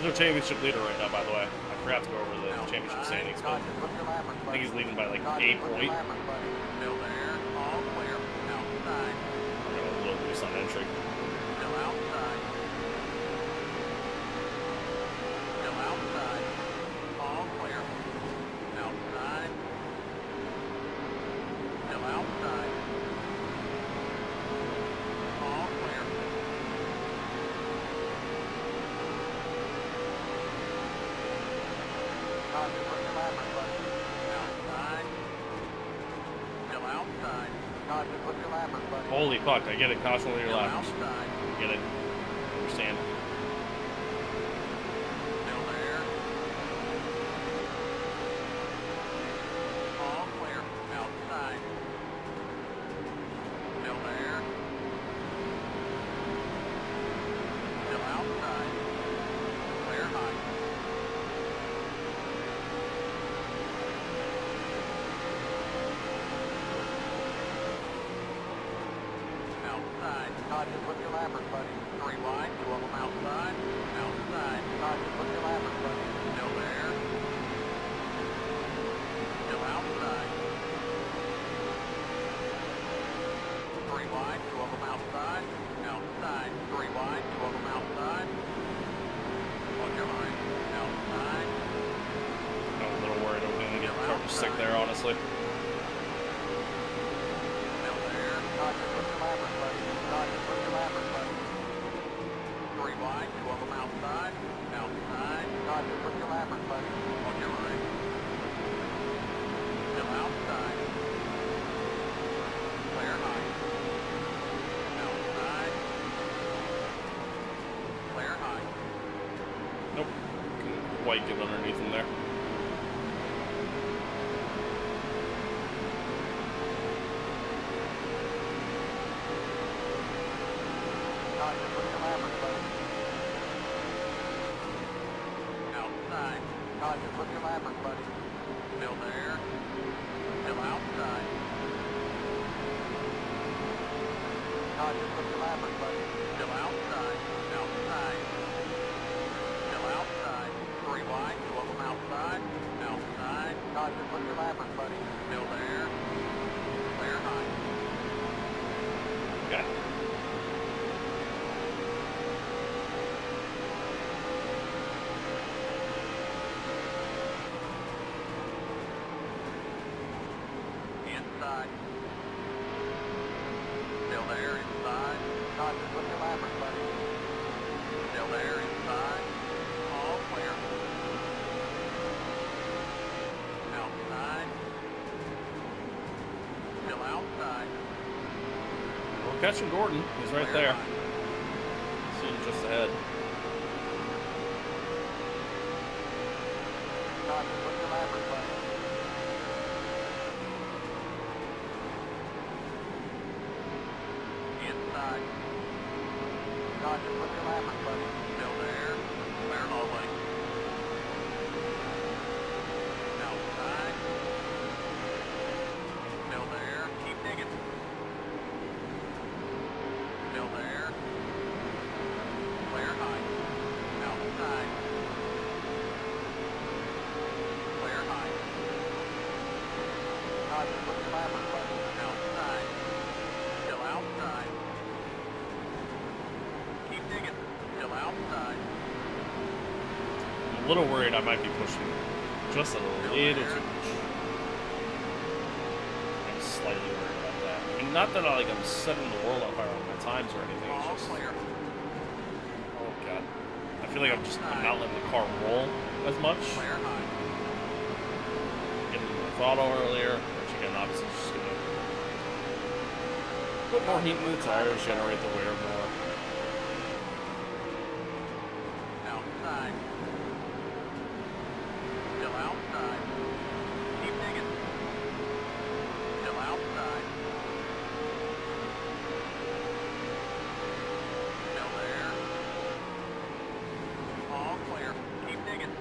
There's no championship leader right now, by the way. I forgot to go over the championship standings, but Dodger, put your lappers, I buddy. think he's leading by like Dodger, 8 put your points. lappers, buddy. Still there. All clear. Outside. I got a little loose on entry. Still outside. Still outside. All clear. Outside. Still outside. All clear. Dodger, put your lappers, buddy. Outside. Still outside. Dodger, put your lappers, buddy. Holy fuck, I get it. Caution with your Still lappers. outside. Get it. Understand. Still there. All clear. Outside. Still there. Still outside. Clear high. Outside. Dodger, put your lappers, buddy. 3 wide, 2 of them outside. Outside. Dodger, put your lappers, buddy. Still there. Still outside. 3 wide, 2 of them outside. Outside. 3 wide, 2 of them outside. On your line. Outside. I'm a little worried I'm gonna get cover sick there, honestly. Still there. Dodger, put your lappers, buddy. Dodger, put your lappers, buddy. 3 wide, 2 of them outside. Outside. Dodger, put your lappers, buddy. On your line. Still outside. Clear high. Outside. Clear high. Nope. Couldn't quite get underneath him there. Dodger, put your lappers, buddy. Outside. Dodger, put your lappers, buddy. Still there. Still outside. Dodger, put your lappers, buddy. Still outside. Outside. Still outside. 3 wide, 2 of them outside. Outside. Dodger, put your lappers, buddy. Still there. Clear high. Okay. Inside. Still there, inside. Dodger, put your lappers, buddy. Still there, inside. All clear. Outside. Still outside. We're catching Gordon. He's right Clear there. high. See him just ahead. Dodger, put your lappers, buddy. Inside. Dodger, put your lappers, buddy. Still there. Clear hallway. Outside. Still there. Keep digging. Still there. Clear high. Outside. Clear high. Dodger, put your lappers, buddy. Outside. Still outside. Keep digging. Still outside. I'm a little worried I might be pushing just a little too much. I'm slightly worried about that. I mean, not that I'm setting the world on fire on my times or anything. It's All just, clear. oh god. I feel like I'm not letting the car roll as much. Clear high. Getting the throttle earlier, which again, obviously just gonna put more heat in the tires, generate the wear more. Outside. Still outside. Keep digging. Still outside. Still there. All clear. Keep digging.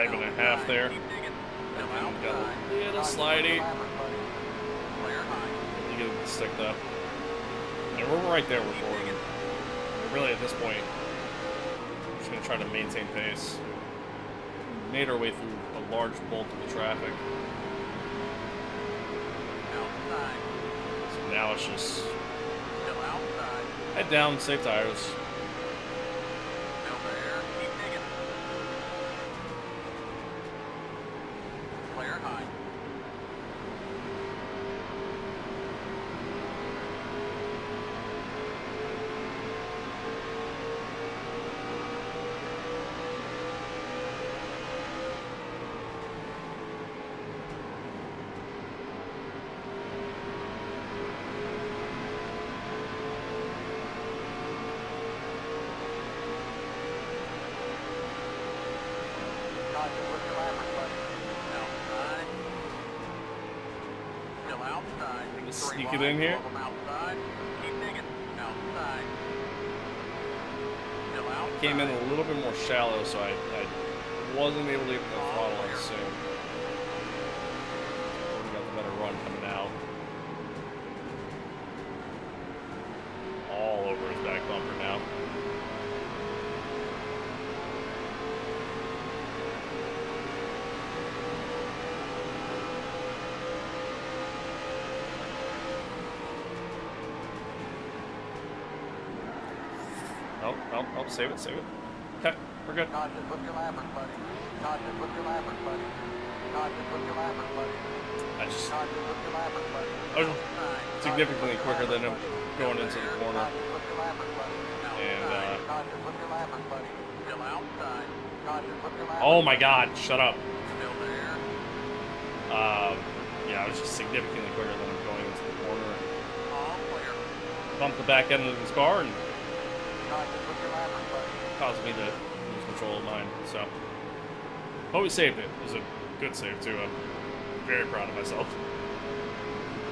even a half there. Keep digging. And Still then got outside. a little Caution, slidey. left, buddy. Clear high. You get the stick though. And we're right there with Keep Gordon. digging. Really, at this point, we're just going to try to maintain pace. We made our way through a large bulk of the traffic. Outside. So now it's just Still outside. head down, safe tires. Still there. Keep digging. Clear high. Caution with your lappers, buddy. Outside. Still outside. Just Three sneak it wide, in here. two of 'em outside. Keep digging. Outside. Still outside. Came in a little bit more shallow, so I wasn't able to get the throttle on soon. Gordon got the better run coming out. All over his back bumper now. Oh, save it. Okay, we're good. Caution with your lappers, buddy. Caution with your lappers, buddy. Caution with your lappers, buddy. I just Caution with your lappers, buddy. I was Outside. significantly Caution quicker with than your him lappers, buddy. going Still into the there. corner. Caution with your lappers, buddy. And, Outside. Caution with your lappers, buddy. Still outside. Caution with your lappers. Oh my god, shut up. Still there. Yeah, I was just significantly quicker than him going into the corner. All clear. Bumped the back end of his car and Caution with your lappers, buddy. caused me to lose control of mine. So, but we saved it. It was a good save too. I'm very proud of myself.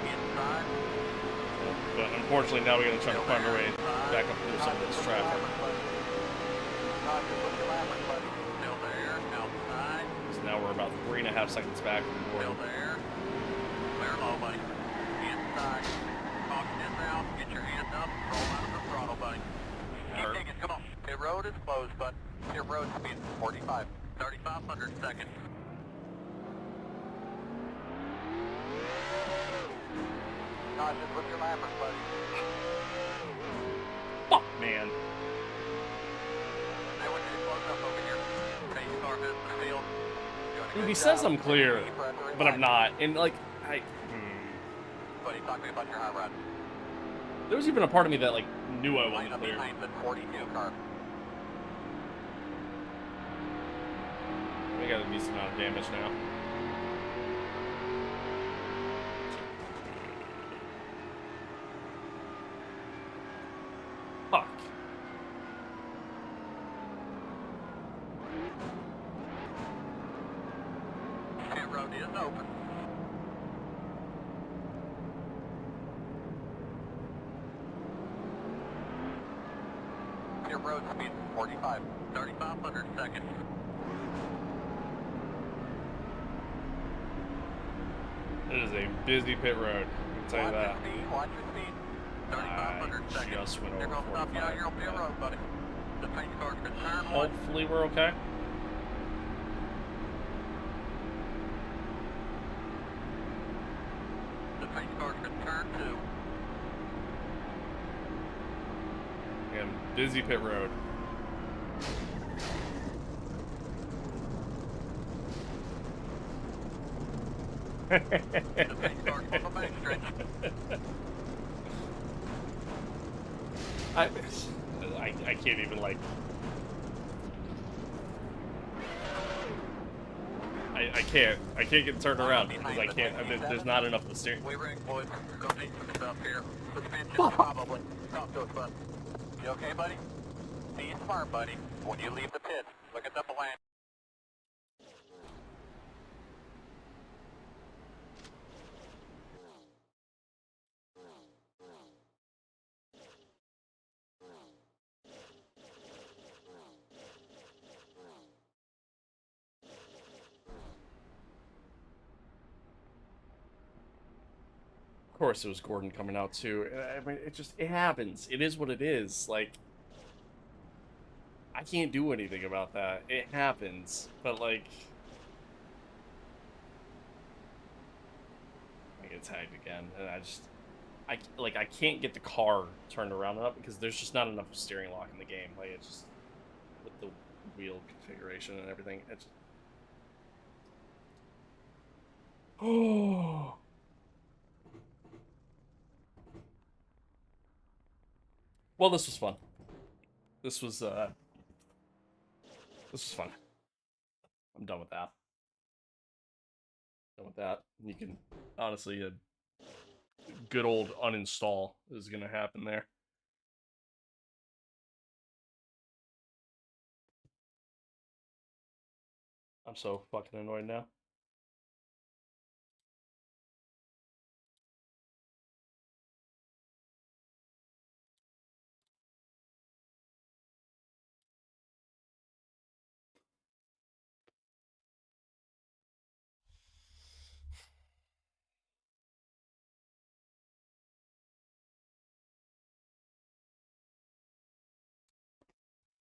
Inside. But unfortunately, now we're gonna try to Still find our there. way back up through some of this traffic. Caution with your lappers, buddy. Still there. Outside. So now we're about 3.5 seconds back from Still Gordon. there. Clear low, buddy. Inside. Caution is out. Get your hand up. Roll out of the throttle, buddy. Keep Alright. digging. Come on. Pit road is closed, bud. Pit road speed 45. 3,500 seconds. Caution with your lappers, buddy. Fuck, man. Hey, when you close up over here, pace car has the field. Doing a Dude, good he says job. I'm clear, Keep pressure in but I'm line. not. And like, Buddy, talk to me about your hot rod. there was even a part of me that like knew I Line wasn't up clear. behind the 42 car. We got a decent amount of damage now. Fuck. Pit road is open. Pit road speed 45. 3,500 seconds. It is a busy pit road. I can tell you Watch that. your speed, watch your speed. 3,500 I seconds. just went They're over gonna stop you out here on pit 45. road, buddy. The paint car's gonna turn one. Hopefully we're okay. The paint car's gonna turn two. Again, busy pit road. The paint car's on the main stretch. I can't even like. I can't get turned around because I can't. There's not enough of the steering. We ring, boys. Gonna need some stuff here. Suspension, probably. Talk to us, bud. You okay, buddy? Be smart, buddy. When you leave the pit, look at the blank. course, it was Gordon coming out too. I mean, it happens. It is what it is. Like, I can't do anything about that. It happens. But like, I get tagged again, and I can't get the car turned around enough because there's just not enough steering lock in the game. Like, it's just with the wheel configuration and everything. It's oh. Well, this was fun. This was uh this was fun. I'm done with that. Done with that. You can honestly a good old uninstall is gonna happen there. I'm so fucking annoyed now.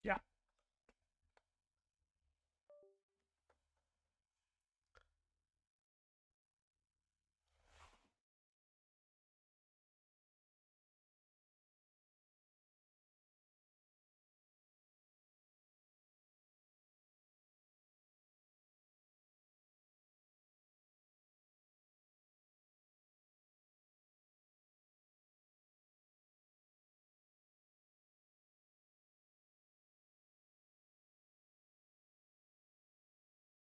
Yeah.